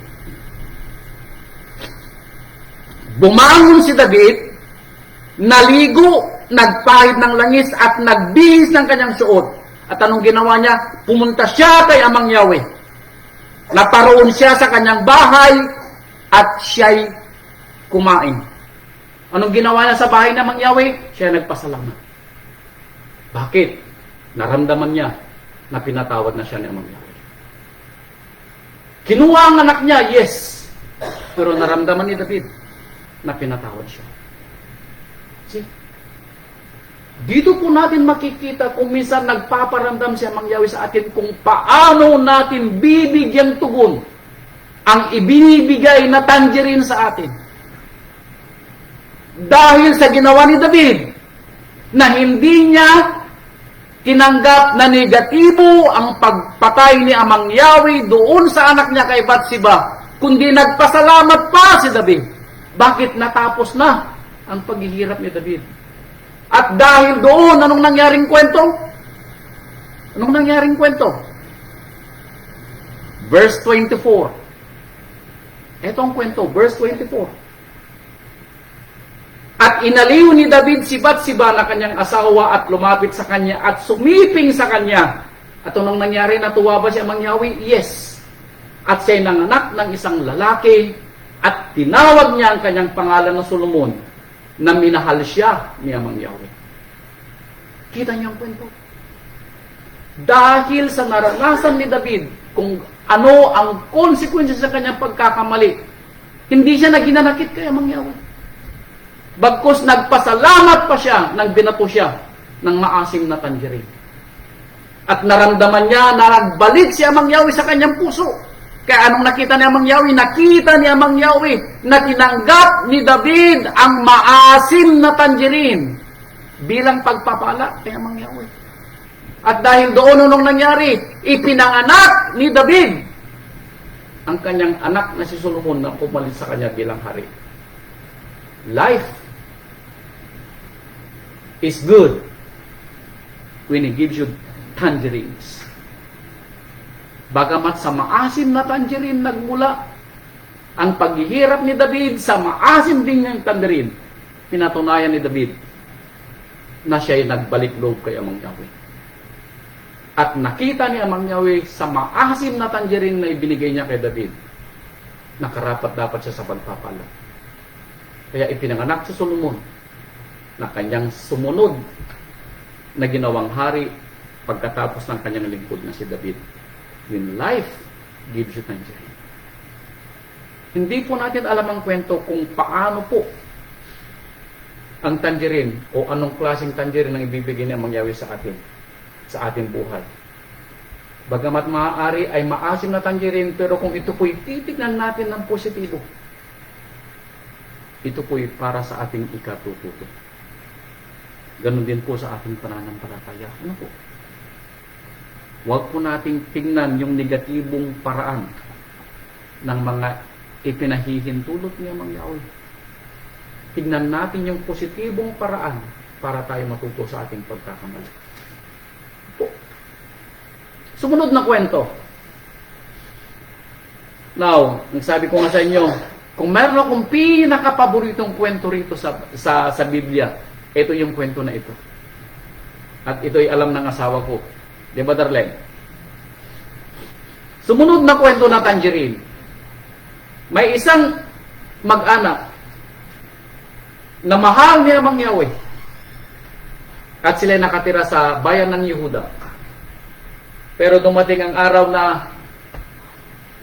Bumangon si David, naligo, nagpahid ng langis at nagbihis ng kanyang suot. At anong ginawa niya? Pumunta siya kay Amang Yahweh. Naparoon siya sa kanyang bahay at siya'y kumain. Anong ginawa niya sa bahay ng Amang Yahweh? Siya nagpasalamat. Bakit? Naramdaman niya na pinatawad na siya ni Amang Yahweh. Kinuha ang anak niya, yes. Pero naramdaman ni David na pinatawad siya. Dito po natin makikita kung minsan nagpaparamdam si Amang Yahweh sa atin kung paano natin bibigyan tugon ang ibinibigay na tangerine sa atin. Dahil sa ginawa ni David na hindi niya tinanggap na negatibo ang pagpatay ni Amang Yahweh doon sa anak niya kay Bathsheba, kundi nagpasalamat pa si David. Bakit? Natapos na ang paghihirap ni David. At dahil doon, anong nangyaring kwento? Anong nangyaring kwento? Verse 24. Ito ang kwento, verse 24. At inaliw ni David si Bathsheba na kanyang asawa at lumapit sa kanya at sumiping sa kanya. At anong nangyari? Natuwa ba si Amang Yahweh? Yes. At siya'y nanganak ng isang lalaki at tinawag niya ang kanyang pangalan na Solomon, na minahal siya ni Amang Yahweh. Kita niyo ang kwento. Dahil sa naranasan ni David kung ano ang consequences sa kanyang pagkakamali, hindi siya naghinanakit kay Amang Yahweh. Bagkus nagpasalamat pa siya nang binato siya ng maasim na tangerine. At naramdaman niya na nagbalik si Amang Yahweh sa kanyang puso. Kaya anong nakita ni Amang Yahweh? Nakita ni Amang Yahweh na tinanggap ni David ang maasim na tangerine bilang pagpapala kay Amang Yahweh. At dahil doon nung nangyari, ipinanganak ni David ang kanyang anak na si Solomon na pumalit sa kanya bilang hari. Life is good when He gives you tangerines. Bagamat sa maasim na tangerine nagmula ang paghihirap ni David sa maasim din niyang tandarin, pinatunayan ni David na siya'y nagbalik loob kay Amang Yahweh. At nakita ni Amang Yahweh sa maasim na tangerine na ibinigay niya kay David, nakarapat dapat siya sa pagpapala. Kaya ipinanganak si Solomon na kanyang sumunod na ginawang hari pagkatapos ng kanyang lingkod na si David. When life gives you tangerine. Hindi po natin alam ang kwento kung paano po ang tangerine o anong klaseng tangerine ang ibibigay ni Amang Yahweh sa atin, sa ating buhay. Bagamat maaari ay maasim na tangerine, pero kung ito po'y titignan natin ng positibo, ito po'y para sa ating ikatututo. Ganon din po sa ating pananampalataya. Ano po? Huwag po nating tingnan yung negatibong paraan ng mga ipinahihintulot ni Amang Yahweh. Tignan natin yung positibong paraan para tayo matuto sa ating pagkakamali. Po. Sumunod na kwento. Now, nagsabi ko nga sa inyo, kung meron akong pinakapaboritong kwento rito sa Biblia, ito yung kwento na ito. At ito'y alam ng asawa ko. Di ba, Darlene? Sumunod na kwento na tangerine. May isang mag-anak na mahal ni Amang Yahweh at sila nakatira sa bayan ng Yehuda. Pero dumating ang araw na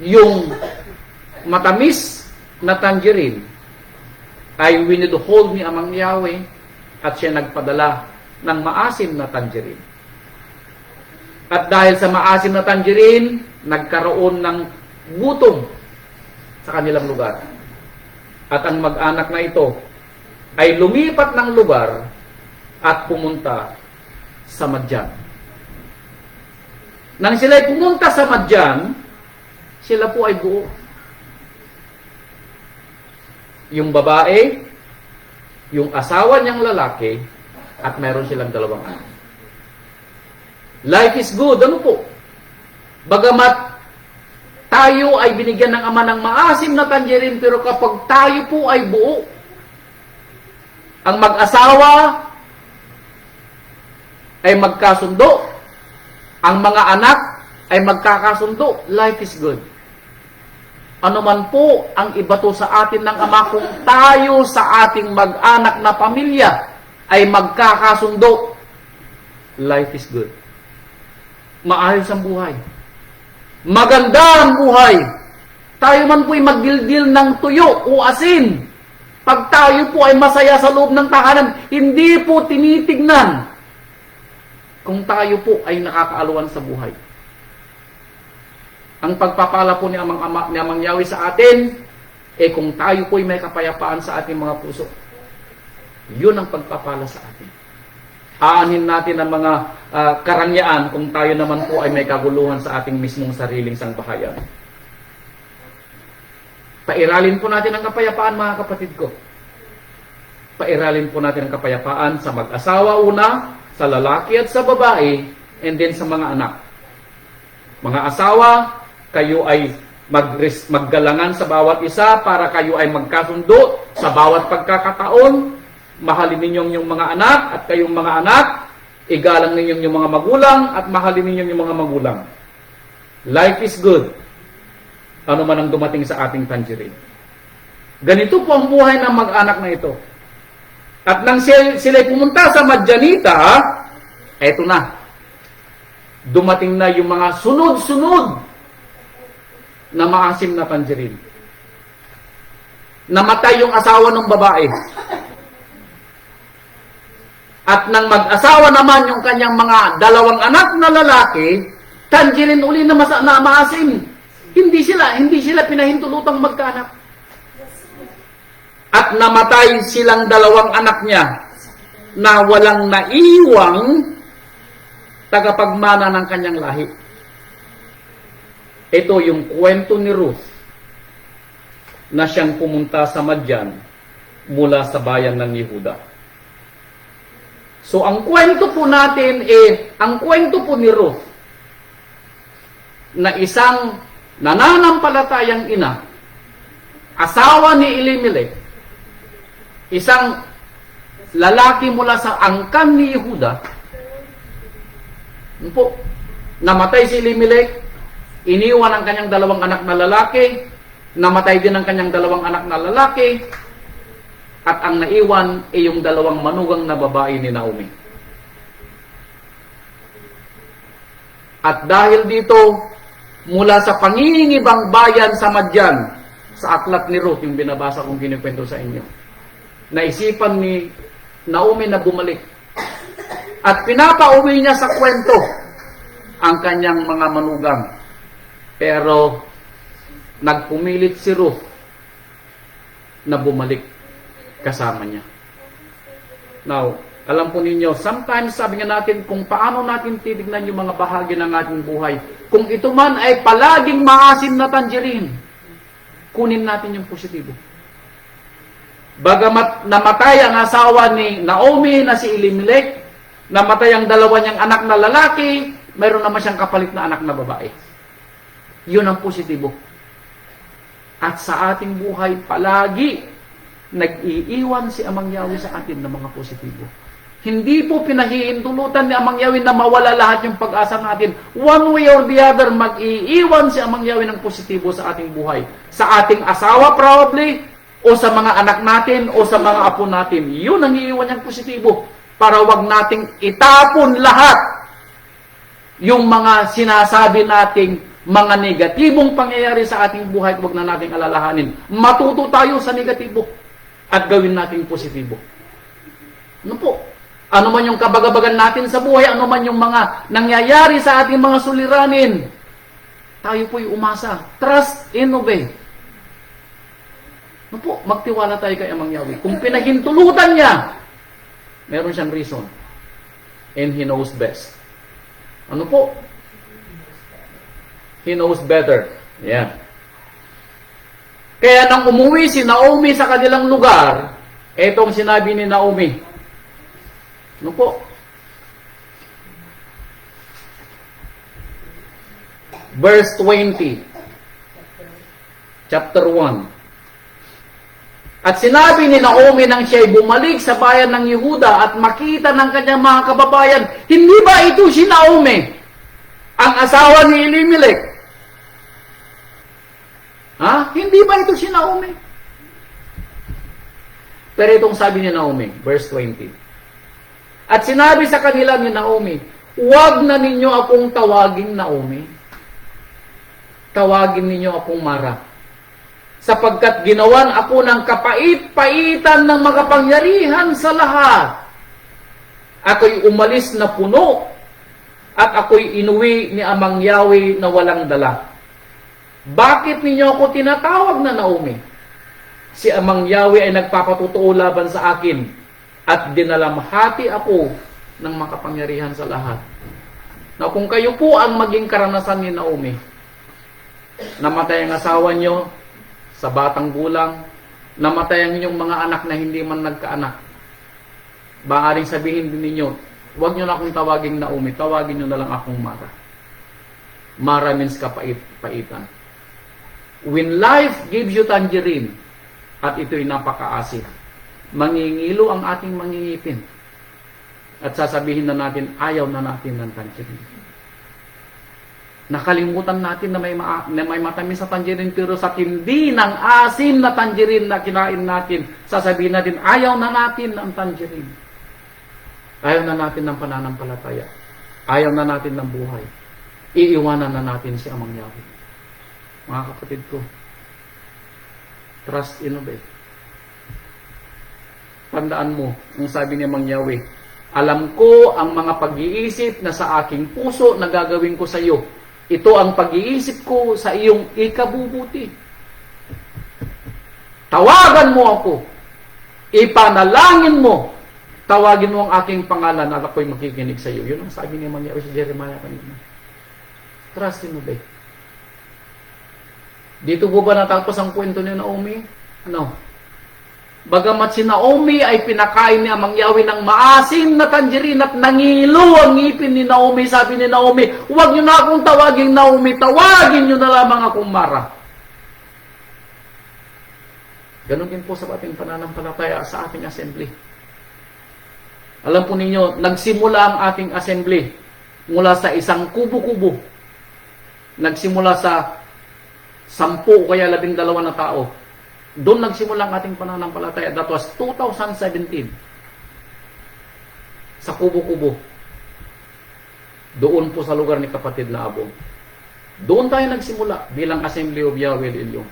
yung matamis na tangerine ay winihold ni Amang Yahweh at siya nagpadala ng maasim na tangerine. At dahil sa maasim na tangerine, nagkaroon ng gutom sa kanilang lugar. At ang mag-anak na ito ay lumipat ng lugar at pumunta sa Madyan. Nang sila'y pumunta sa Madyan, sila po ay buo. Yung babae, yung asawa niyang lalaki, at meron silang 2 anak. Life is good. Ano po? Bagamat tayo ay binigyan ng Ama ng maasim na tangerine, pero kapag tayo po ay buo, ang mag-asawa ay magkasundo, ang mga anak ay magkakasundo, life is good. Ano man po ang ibato sa atin ng Ama, kung tayo sa ating mag-anak na pamilya ay magkakasundo, life is good. Maayos ang buhay. Maganda ang buhay. Tayo man po'y magdildil ng tuyo o asin. Pag tayo po ay masaya sa loob ng tahanan, hindi po tinitignan kung tayo po ay nakakaaluan sa buhay. Ang pagpapala po ni Amang Yahweh sa atin, kung tayo po ay may kapayapaan sa ating mga puso. Yun ang pagpapala sa atin. Aanhin natin ang mga karangyaan kung tayo naman po ay may kaguluhan sa ating mismong sariling sangbahayan. Pairalin po natin ang kapayapaan, mga kapatid ko. Pairalin po natin ang kapayapaan sa mag-asawa una, sa lalaki at sa babae, and then sa mga anak. Mga asawa, kayo ay maggalangan sa bawat isa para kayo ay magkasundo sa bawat pagkakataon. Mahalin ninyong yung mga anak at kayong mga anak, igalang ninyong yung mga magulang at mahalin ninyong yung mga magulang. Life is good. Ano man ang dumating sa ating tangerine. Ganito po ang buhay ng mag-anak na ito. At nang sila pumunta sa Madyanita, eto na. Dumating na yung mga sunod-sunod na maasim na tangerine. Namatay yung asawa ng babae. At nang mag-asawa naman yung kanyang mga 2 anak na lalaki, tangerine uli na maasim. Hindi sila pinahintulutang magkaanak. At namatay silang 2 anak niya na walang naiwang tagapagmana ng kanyang lahi. Ito yung kwento ni Ruth na siyang pumunta sa Madyan mula sa bayan ng Yehuda. So, ang kwento po natin ang kwento po ni Ruth na isang nananampalatayang ina asawa ni Elimelech, isang lalaki mula sa angkan ni Yehuda, po, namatay si Elimelech, iniwan ang kanyang dalawang anak na lalaki, namatay din ang kanyang dalawang anak na lalaki, at ang naiwan ay yung dalawang manugang na babae ni Naomi. At dahil dito, mula sa pangingibang bayan sa Madyan, sa aklat ni Ruth, yung binabasa kong kinikwento sa inyo, naisipan ni Naomi na bumalik. At pinapauwi niya sa kwento ang kanyang mga manugang. Pero nagpumilit si Ruth na bumalik kasama niya. Now, alam po ninyo, sometimes sabi nga natin kung paano natin titignan yung mga bahagi ng ating buhay. Kung ito man ay palaging maasim na tangerine, kunin natin yung positibo. Bagamat namatay ang asawa ni Naomi na si Elimelech, namatay ang dalawa niyang anak na lalaki, mayroon naman siyang kapalit na anak na babae. Yun ang positibo. At sa ating buhay, palagi nag-iiwan si Amang Yahweh sa atin ng mga positibo. Hindi po pinahihintulutan ni Amang Yahweh na mawala lahat yung pag-asa natin. One way or the other, mag-iiwan si Amang Yahweh ng positibo sa ating buhay. Sa ating asawa probably, o sa mga anak natin, o sa mga apo natin. Yun ang iiwan niyang positibo. Para wag nating itapon lahat yung mga sinasabi nating mga negatibong pangyayari sa ating buhay at wag na nating alalahanin. Matuto tayo sa negatibo at gawin nating positibo. Ano po? Ano man yung kabagabagan natin sa buhay, ano man yung mga nangyayari sa ating mga suliranin, tayo po'y umasa. Trust and obey. Ano po? Magtiwala tayo kay Amang Yahweh. Kung pinahintulutan niya, meron siyang reason. And He knows best. Ano po? He knows better. Yeah. Kaya nang umuwi si Naomi sa kanilang lugar, etong sinabi ni Naomi. Ano po? Verse 20. Chapter 1. At sinabi ni Naomi nang siya'y bumalik sa bayan ng Yehuda at makita ng kanyang mga kababayan, hindi ba ito si Naomi, ang asawa ni Elimelech? Ha? Hindi ba ito si Naomi? Pero itong sabi ni Naomi, verse 20. At sinabi sa kanila ni Naomi, huwag na ninyo akong tawaging Naomi. Tawagin ninyo akong Mara. Sapagkat ginawan ako ng kapait-paitan ng makapangyarihan sa lahat. Ako'y umalis na puno at ako'y inuwi ni Amang Yahweh na walang dala. Bakit ninyo ako tinatawag na Naomi? Si Amang Yahweh ay nagpapatutuo laban sa akin at dinalamhati ako ng makapangyarihan sa lahat. Na kung kayo po ang maging karanasan ni Naomi, namatay ang asawa nyo sa batang gulang, namatay ang inyong mga anak na hindi man nagkaanak, maaaring sabihin din ninyo, huwag nyo na akong tawaging Naomi, tawagin nyo na lang akong Mara. Mara means kapait-paitan. When life gives you tangerine, at ito'y napakaasim, mangingilo ang ating mangingipin. At sasabihin na natin, ayaw na natin ng tangerine. Nakalimutan natin na may matamis sa tangerine, pero sa tindi ng asim na tangerine na kinain natin, sasabihin natin, ayaw na natin ng tangerine. Ayaw na natin ng pananampalataya. Ayaw na natin ng buhay. Iiwanan na natin si Amang Yahweh. Mga kapatid ko, trust and obey. Tandaan mo, ang sabi ni Amang Yahweh, alam ko ang mga pag-iisip na sa aking puso na gagawin ko sa iyo. Ito ang pag-iisip ko sa iyong ikabubuti. Tawagan mo ako. Ipanalangin mo. Tawagin mo ang aking pangalan at ako'y makikinig sa iyo. Yun ang sabi ni Amang Yahweh sa Jeremiah kanina. Trust and obey. Dito po ba natapos ang kwento ni Naomi? Ano? Bagamat si Naomi ay pinakain ni Amang Yahweh ng maasim na tangerine at nangilo ang ngipin ni Naomi, sabi ni Naomi, huwag niyo na akong tawagin Naomi, tawagin niyo na lamang akong Mara. Ganon din po sa ating pananampalataya sa ating assembly. Alam po ninyo, nagsimula ang ating assembly mula sa isang kubo-kubo. Nagsimula sa 10 o kaya 12 na tao. Doon nagsimula ang ating pananampalataya. That was 2017. Sa kubo-kubo. Doon po sa lugar ni kapatid na Abong. Doon tayo nagsimula bilang Assembly of Yahweh Ilyong.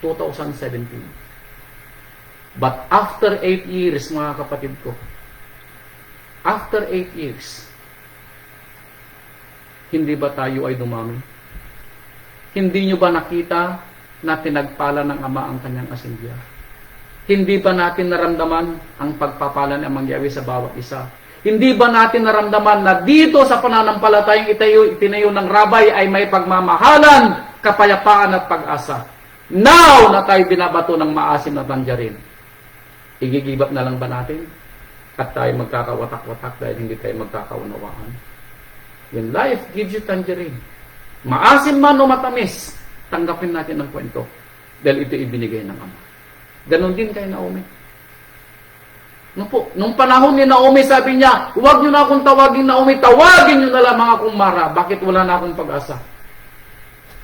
2017. But after 8 years, mga kapatid ko, after 8 years, hindi ba tayo ay dumami? Hindi nyo ba nakita na pinagpala ng Ama ang kanyang asimblya? Hindi ba natin naramdaman ang pagpapala ng Amang Yahweh sa bawat isa? Hindi ba natin naramdaman na dito sa pananampalatayang itinayo ng Rabay ay may pagmamahalan, kapayapaan at pag-asa? Now na tayo binabato ng maasim na tanjarin, igigibat na lang ba natin? At tayo magkakawatak-watak dahil hindi tayo magkakaunawaan? When life gives you tangerine, maasim man o matamis, tanggapin natin ang kwento dahil ito ibinigay ng Ama. Ganon din kay Naomi. Nung panahon ni Naomi, sabi niya, huwag niyo na akong tawagin Naomi, tawagin niyo na lamang akong Mara. Bakit wala na akong pag-asa?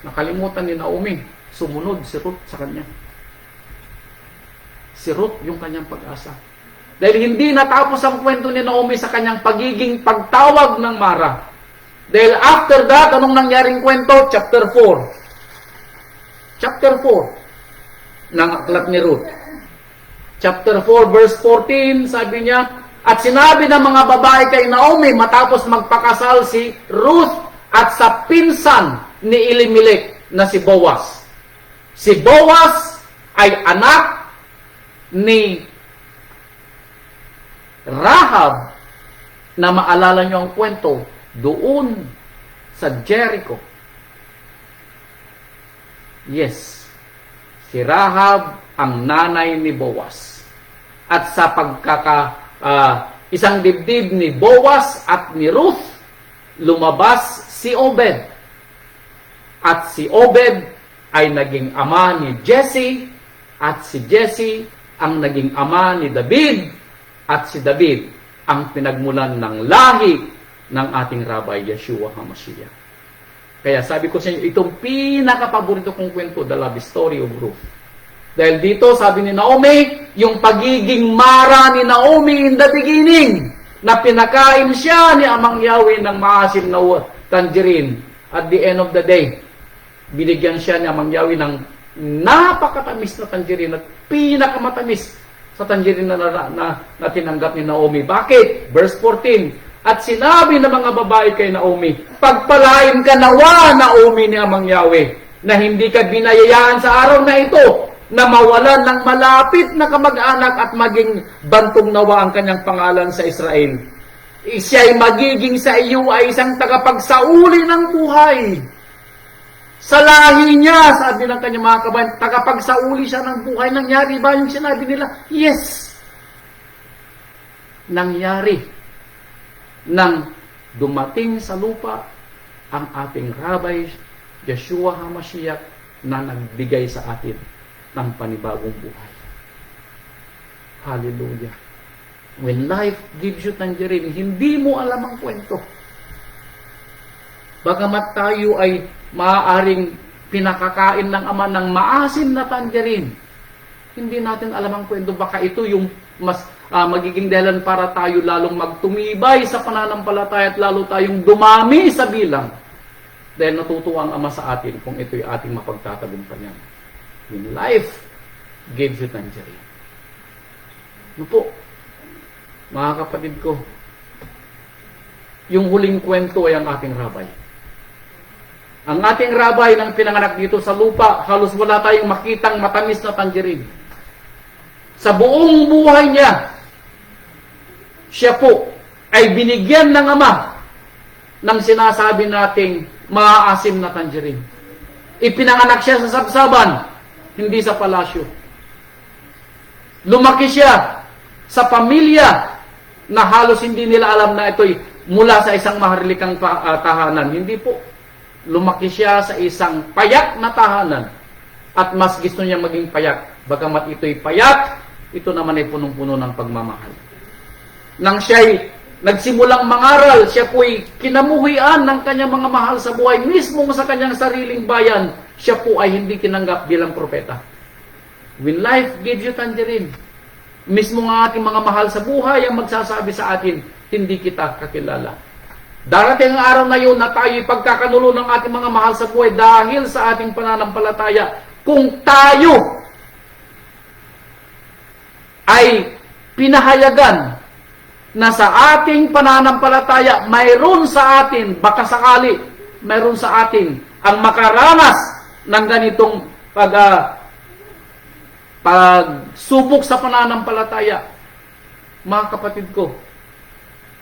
Nakalimutan ni Naomi, sumunod si Ruth sa kanya. Si Ruth yung kanyang pag-asa. Dahil hindi natapos ang kwento ni Naomi sa kanyang pagiging pagtawag ng Mara. Dahil after that, anong nangyaring kwento? Chapter 4. Chapter 4 ng aklat ni Ruth. Chapter 4 verse 14, sabi niya, at sinabi ng mga babae kay Naomi matapos magpakasal si Ruth at sa pinsan ni Elimelech na si Boaz. Si Boaz ay anak ni Rahab na maalala niyo ang kwento doon sa Jericho. Yes, si Rahab ang nanay ni Boaz. At sa isang dibdib ni Boaz at ni Ruth, lumabas si Obed. At si Obed ay naging ama ni Jesse, at si Jesse ang naging ama ni David, at si David ang pinagmulan ng lahi ng ating Rabbi Yeshua HaMashiach. Kaya sabi ko sa inyo, itong pinakapaborito kong kwento, the love story of Ruth. Dahil dito, sabi ni Naomi, yung pagiging Mara ni Naomi in the beginning, na pinakain siya ni Amang Yahweh ng maasim na tangerine. At the end of the day, binigyan siya ni Amang Yahweh ng napakatamis na tangerine at pinakamatamis sa tangerine na tinanggap ni Naomi. Bakit? Verse 14, at sinabi ng mga babae kay Naomi, pagpalain ka nawa, Naomi, ni Amang Yahweh, na hindi ka binayayaan sa araw na ito, na mawalan ng malapit na kamag-anak at maging bantog nawa ang kanyang pangalan sa Israel. Siya ay magiging sa iyo ay isang tagapagsauli ng buhay. Sa lahi niya, sabi ng kanyang mga kabayan, tagapagsauli siya ng buhay. Nangyari ba yung sinabi nila? Yes! Nangyari. Nang dumating sa lupa ang ating Rabbi Yeshua HaMashiach na nagbigay sa atin ng panibagong buhay. Hallelujah. When life gives you tangerine, hindi mo alam ang kwento. Bagamat tayo ay maaaring pinakakain ng Ama ng maasim na tangerine, hindi natin alam ang kwento. Baka ito yung mas magiging dahilan para tayo lalong magtumibay sa pananampalataya at lalo tayong dumami sa bilang. Dahil natutuwa ang Ama sa atin kung ito'y ating mapagtatagumpayan. When life gives you tangerine. Ano po, mga kapatid ko, yung huling kwento ay ang ating Rabay. Ang ating Rabay nang pinanganak dito sa lupa, halos wala tayong makitang matamis na tangerine. Sa buong buhay niya, siya po ay binigyan ng Ama ng sinasabi nating maaasim na tangerine. Ipinanganak siya sa sabsaban, hindi sa palasyo. Lumaki siya sa pamilya na halos hindi nila alam na ito'y mula sa isang maharlikang tahanan. Hindi po. Lumaki siya sa isang payak na tahanan at mas gusto niya maging payat. Bagamat ito'y payat, ito naman ay punong-puno ng pagmamahal. Nang siya'y nagsimulang mangaral, siya po'y kinamuhian ng kanyang mga mahal sa buhay, mismo sa kanyang sariling bayan, siya po ay hindi tinanggap bilang propeta. When life gives you tangerine, mismo nga ating mga mahal sa buhay ang magsasabi sa atin, hindi kita kakilala. Darating ang araw na yun na tayo'y pagkakanulo ng ating mga mahal sa buhay dahil sa ating pananampalataya. Kung tayo ay pinahayagan na sa ating pananampalataya, mayroon sa atin, baka sakali, mayroon sa atin ang makaranas ng ganitong pagsubok sa pananampalataya. Mga kapatid ko,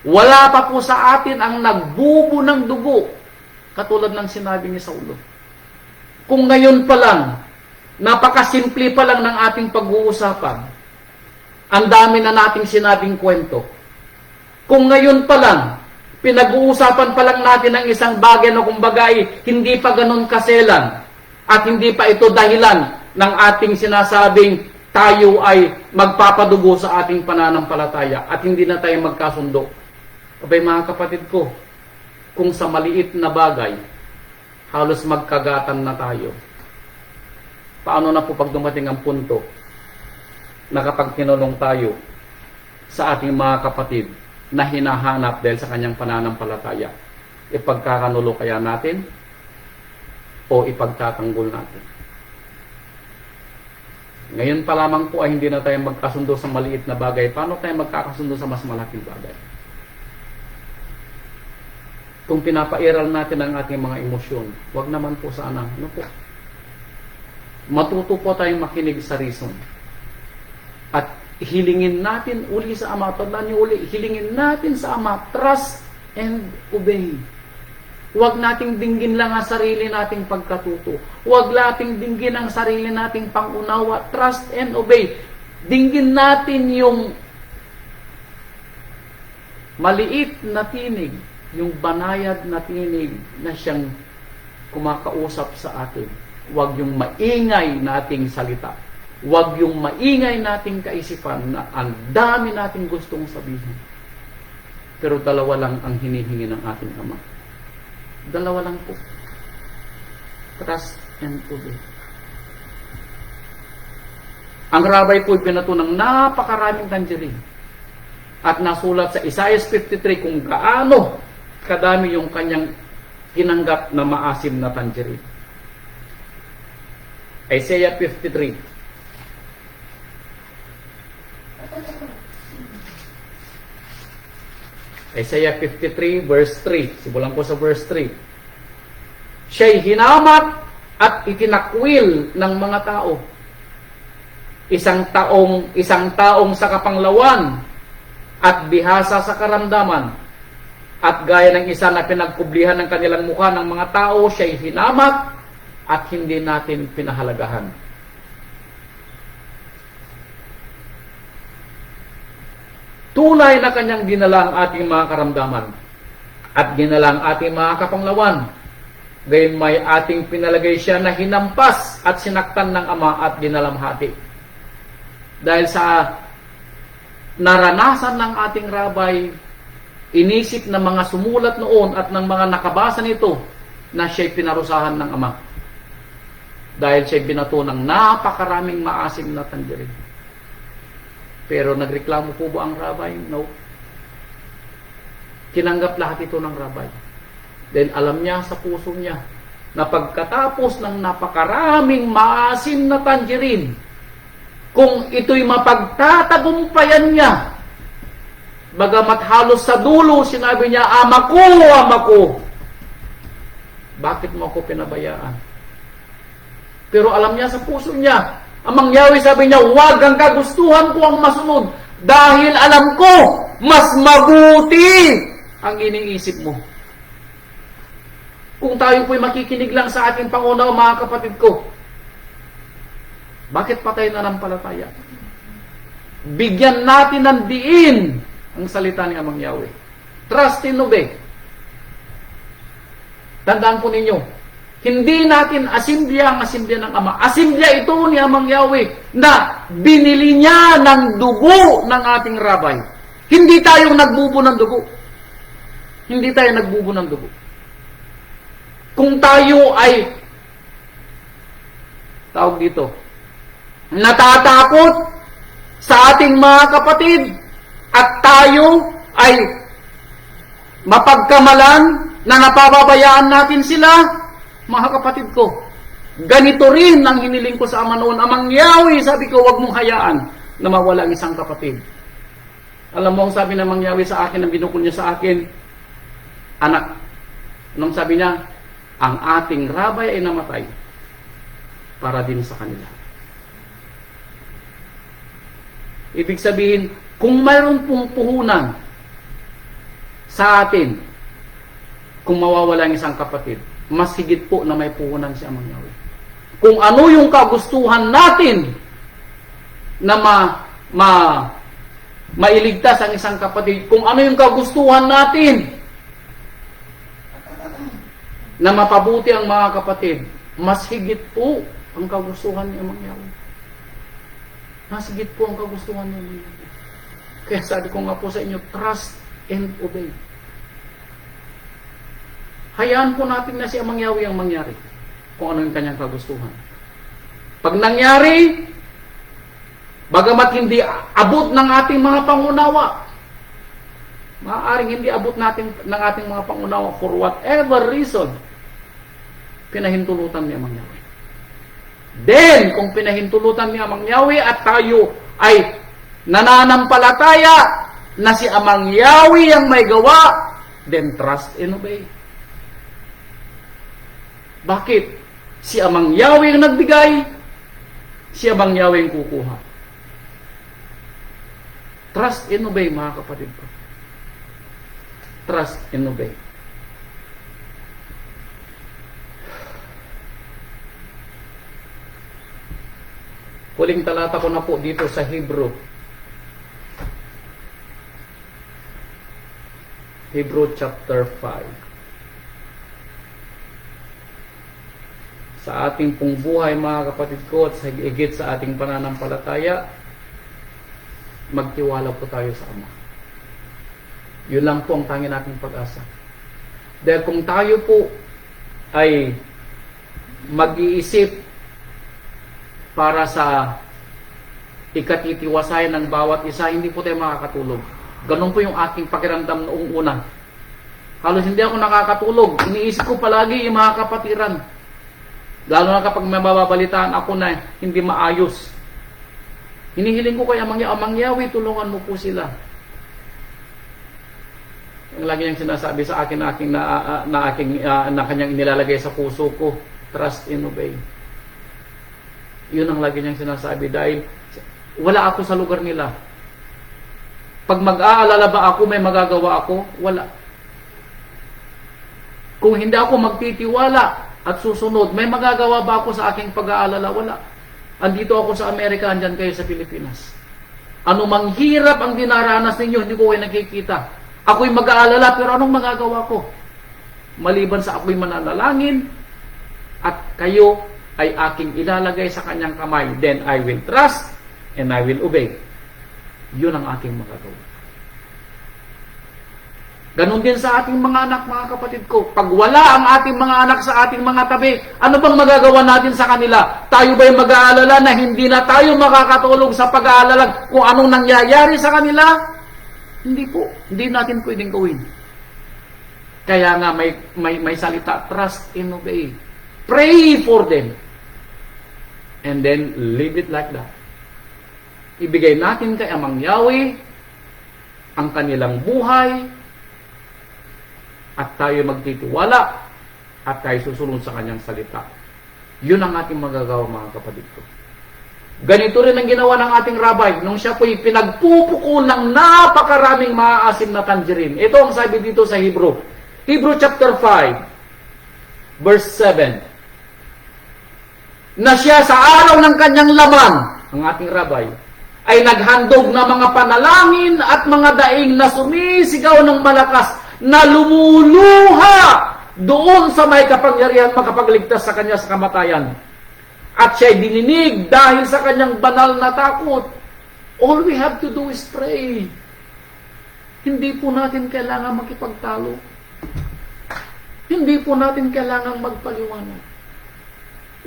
wala pa po sa atin ang nagbubo ng dugo, katulad ng sinabi ni Saulo. Kung ngayon pa lang, napakasimple pa lang ng ating pag-uusapan, ang dami na nating sinabing kwento. Kung ngayon pa lang, pinag-uusapan pa lang natin ang isang bagay na kumbaga hindi pa ganun kaselan at hindi pa ito dahilan ng ating sinasabing tayo ay magpapadugo sa ating pananampalataya at hindi na tayo magkasundo. Abay mga kapatid ko, kung sa maliit na bagay, halos magkagatan na tayo. Paano na po pag dumating ang punto na kapag tinanong tayo sa ating mga kapatid na hinahanap dahil sa kanyang pananampalataya, ipagkakanulo kaya natin o ipagtatanggol natin? Ngayon pa lamang po ay hindi na tayo magkasundo sa maliit na bagay. Paano tayo magkakasundo sa mas malaking bagay? Kung pinapairal natin ang ating mga emosyon, wag naman po sana. Ano po? Matuto po tayong makinig sa reason. At hilingin natin uli sa Ama. Tandaan niyo uli, hilingin natin sa Ama. Trust and obey. Huwag nating dinggin lang ang sarili nating pagkatuto. Huwag nating dinggin ang sarili nating pangunawa. Trust and obey. Dinggin natin yung maliit na tinig, yung banayad na tinig na siyang kumakausap sa atin. Huwag yung maingay nating salita. Huwag yung maingay nating kaisipan na ang dami nating gustong sabihin. Pero dalawa lang ang hinihingi ng ating Ama. Dalawa lang po. Trust and obey. Ang rabay po binato ng napakaraming tangerine. At nasulat sa Isaiah 53 kung gaano kadami yung kanyang tinanggap na maasim na tangerine. Isaiah 53. Isaiah 53 verse 3. Simulan ko sa verse 3. Siya'y hinamat at itinakwil ng mga tao. Isang taong sa kapanglawan at bihasa sa karamdaman. At gaya ng isa na pinagkublihan ng kanilang mukha ng mga tao, siya'y hinamat at hindi natin pinahalagahan. Tunay na kanyang dinala ang ating mga karamdaman at ginala ang ating mga kapanglawan. Gayon may ating pinalagay siya na hinampas at sinaktan ng Ama at dinalamhati. Dahil sa naranasan ng ating rabay, inisip ng mga sumulat noon at ng mga nakabasa nito na siya'y pinarusahan ng Ama. Dahil siya'y binato ng napakaraming maasim na tangerine. Pero nagreklamo po ba ang rabay? No. Tinanggap lahat ito ng rabay. Then alam niya sa puso niya na pagkatapos ng napakaraming maasim na tangerine, kung ito'y mapagtatagumpayan niya, bagamat halos sa dulo, sinabi niya, Ama ko, bakit mo ako pinabayaan? Pero alam niya sa puso niya, ang mangyawi sabi niya, huwag ang kagustuhan ko ang masunod, dahil alam ko, mas mabuti ang iniisip mo. Kung tayo po'y makikinig lang sa ating Pangunawa, mga kapatid ko, bakit patay na ng palataya? Bigyan natin ng diin ang salita ni Amang Yahweh. Trust and obey. Tandaan po ninyo, Hindi natin asimbya ang asimbya ng Ama. Asimbya ito ni Amang Yahweh na binili niya ng dugo ng ating rabay. Hindi tayo nagbubo ng dugo. Hindi tayo nagbubo ng dugo. Kung tayo ay, tawag dito, natatakot sa ating mga kapatid at tayo ay mapagkamalan na napababayaan natin sila, mga kapatid ko, ganito rin ang hiniling ko sa Ama noon. Amang Yahweh, sabi ko, huwag mong hayaan na mawala ang isang kapatid. Alam mo ang sabi ng Amang Yahweh sa akin, ang binukol niya sa akin, anak, anong sabi niya? Ang ating rabay ay namatay para din sa kanila. Ibig sabihin, kung mayroon pong puhunan sa atin, kung mawawala ang isang kapatid, mas higit po na may puhunan si Amang Yahweh. Kung ano yung kagustuhan natin na mailigtas ang isang kapatid, kung ano yung kagustuhan natin na mapabuti ang mga kapatid, mas higit po ang kagustuhan ni Amang Yahweh. Mas higit po ang kagustuhan ni Amang Yahweh. Kaya sabi ko nga po sa inyo, trust and obey. Hayaan po natin na si Amang Yahweh ang mangyari kung ano yung kanyang kagustuhan. Pag nangyari, bagamat hindi abot ng ating mga pangunawa, maaaring hindi abot natin ng ating mga pangunawa for whatever reason, pinahintulutan ni Amang Yahweh. Then, kung pinahintulutan ni Amang Yahweh at tayo ay nananampalataya na si Amang Yahweh ang may gawa, then trust and obey. Bakit? Si Amang Yahweh ang nagbigay, si Amang Yahweh ang kukuha. Trust and obey, mga kapatid ko. Trust and obey. Huling talata ko na po dito sa Hebrew. Hebrew chapter 5. Sa ating pong buhay, mga kapatid ko, at sa higit sa ating pananampalataya, magtiwala po tayo sa Ama. Yun lang po ang tanging nating pag-asa. Dahil kung tayo po ay mag-iisip para sa ikatitiwasayan ng bawat isa, hindi po tayo makakatulog. Ganun po yung aking pakiramdam noong una. Halos hindi ako nakakatulog. Iniisip ko palagi yung mga kapatiran. Lalo na kapag may mababalitaan ako na hindi maayos. Hinihiling ko kay Amang Yahweh, tulungan mo po sila. Ang lagi niyang sinasabi sa akin na kanyang inilalagay sa puso ko, trust and obey. Yun ang lagi niyang sinasabi dahil wala ako sa lugar nila. Pag mag-aalala ba ako, may magagawa ako? Wala. Kung hindi ako magtitiwala at susunod, may magagawa ba ako sa aking pag-aalala? Wala. Andito ako sa Amerika, andyan kayo sa Pilipinas. Ano mang hirap ang dinaranas ninyo, hindi ko kayo nakikita. Ako'y mag-aalala, pero anong magagawa ko? Maliban sa ako'y mananalangin, at kayo ay aking ilalagay sa kanyang kamay, then I will trust and I will obey. Yun ang aking magagawa. Ganon din sa ating mga anak, mga kapatid ko. Pag wala ang ating mga anak sa ating mga tabi, ano bang magagawa natin sa kanila? Tayo ba'y mag-aalala na hindi na tayo makakatulog sa pag-aalala kung anong nangyayari sa kanila? Hindi po. Hindi natin pwedeng gawin. Kaya nga may salita, trust and obey. Pray for them. And then leave it like that. Ibigay natin kay Amang Yahweh ang kanilang buhay, at tayo magtitiwala at tayo susunod sa kanyang salita. Yun ang ating magagawa, mga kapatid ko. Ganito rin ang ginawa ng ating rabbi nung siya po'y pinagpupuko ng napakaraming maaasim na tangerine. Ito ang sabi dito sa Hebrew. Hebrew chapter 5 verse 7. Na siya sa araw ng kanyang laman, ang ating rabbi, ay naghandog na mga panalangin at mga daing na sumisigaw ng malakas, na lumuluha doon sa may kapangyarihan makapagligtas sa kanya sa kamatayan. At siya'y dininig dahil sa kanyang banal na takot. All we have to do is pray. Hindi po natin kailangan makipagtalo. Hindi po natin kailangan magpaliwanag.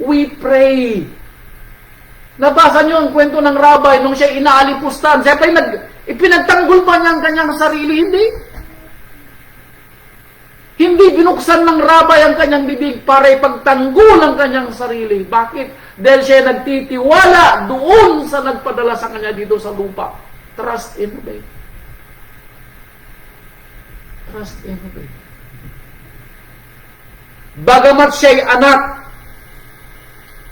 We pray. Nabasa niyo ang kwento ng rabbi nung siya inaalipustahan. Siya pa'y ipinagtanggol pa niya ang kanyang sarili. Hindi binuksan ng rabbi ang kanyang bibig para ipagtanggol ang kanyang sarili. Bakit? Dahil siya nagtitiwala doon sa nagpadala sa kanya dito sa lupa. Trust and obey. Trust and obey. Bagamat siya'y anak,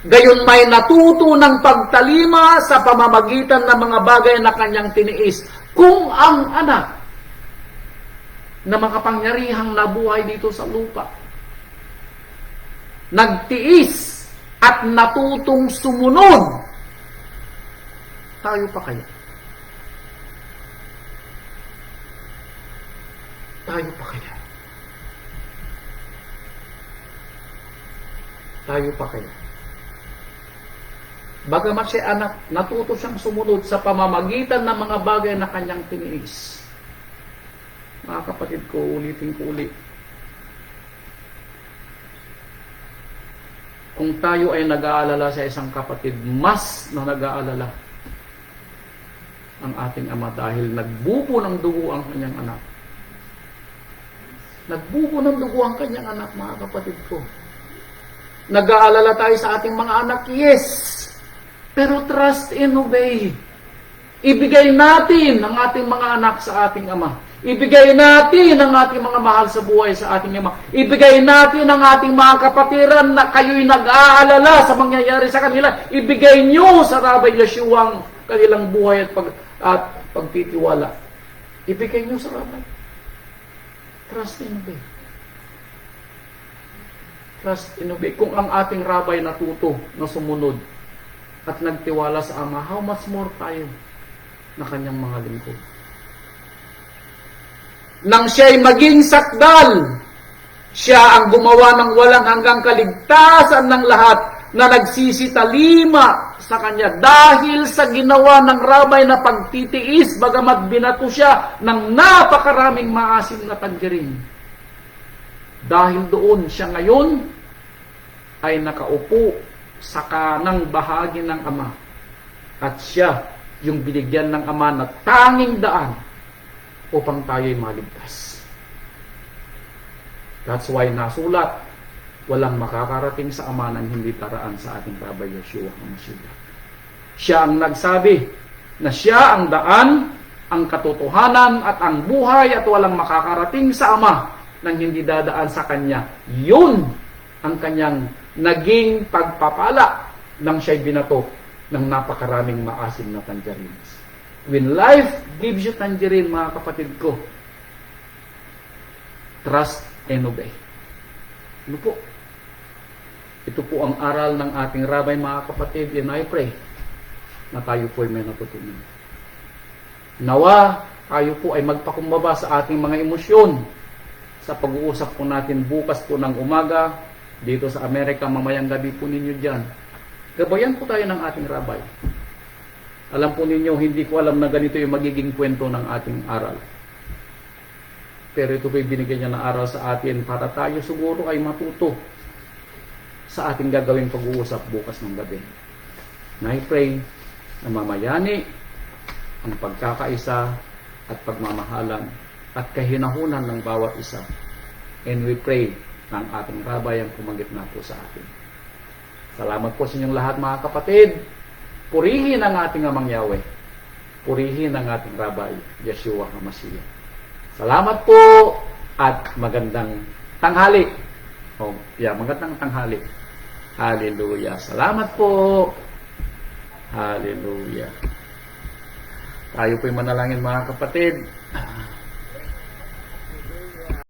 gayon may natuto ng pagtalima sa pamamagitan ng mga bagay na kanyang tiniis. Kung ang anak na makapangyarihang nabuhay dito sa lupa, nagtiis at natutong sumunod, tayo pa kaya? Tayo pa kaya? Tayo pa kaya? Bagamat siya anak, natuto siyang sumunod sa pamamagitan ng mga bagay na kanyang tiniis. Mga kapatid ko, ulitin ko ulit. Kung tayo ay nag-aalala sa isang kapatid, mas na nag-aalala ang ating ama dahil nagbubo ng dugo ang kanyang anak. Nagbubo ng dugo ang kanyang anak, mga kapatid ko. Nag-aalala tayo sa ating mga anak, yes. Pero trust and obey. Ibigay natin ang ating mga anak sa ating ama. Ibigay natin ang ating mga mahal sa buhay sa ating ama. Ibigay natin ang ating mga kapatiran na kayo'y nag-aalala sa mangyayari sa kanila. Ibigay nyo sa Rabbi Yeshua ang kanilang buhay at pagtitiwala. Ibigay nyo sa Rabbi. Trust and obey. Trust and obey. Kung ang ating Rabbi natuto na sumunod at nagtiwala sa Ama, how much more tayo na kanyang mga lingkod? Nang siya'y maging sakdal, siya ang gumawa ng walang hanggang kaligtasan ng lahat na nagsisitalima sa kanya dahil sa ginawa ng rabay na pagtitiis, bagamat binato siya ng napakaraming maasim na tangerine. Dahil doon siya ngayon ay nakaupo sa kanang bahagi ng Ama at siya yung binigyan ng Ama na tanging daan upang tayo'y maligtas. That's why nasulat, walang makakarating sa Ama nang hindi taraan sa ating Rabbi Yeshua HaMashiach. Siya ang nagsabi na siya ang daan, ang katotohanan at ang buhay at walang makakarating sa Ama nang hindi dadaan sa Kanya. Yun ang Kanyang naging pagpapala nang siya'y binato ng napakaraming maasim na tangerines. When life gives you tangerine, mga kapatid ko, trust and obey. Ano po? Ito po ang aral ng ating rabay, mga kapatid, and I pray na tayo po ay may natutunan. Nawa, tayo po ay magpakumbaba sa ating mga emosyon sa pag-uusap po natin bukas po ng umaga dito sa Amerika, mamayang gabi po ninyo dyan. Gabayan po tayo ng ating rabay. Alam po ninyo, hindi ko alam na ganito yung magiging kwento ng ating aral. Pero ito po yung binigyan niya ng aral sa atin para tayo siguro ay matuto sa ating gagawing pag-uusap bukas ng gabi. Na I pray na mamayani ang pagkakaisa at pagmamahalan at kahinahunan ng bawat isa. And we pray na ang ating rabay ang kumagit na po sa atin. Salamat po sa inyong lahat, mga kapatid. Purihin ang ating Amang Yahweh. Purihin ang ating Rabbi Yeshua HaMashiach. Salamat po at magandang tanghali. Magandang tanghali. Hallelujah. Salamat po. Hallelujah. Tayo po'y manalangin, mga kapatid.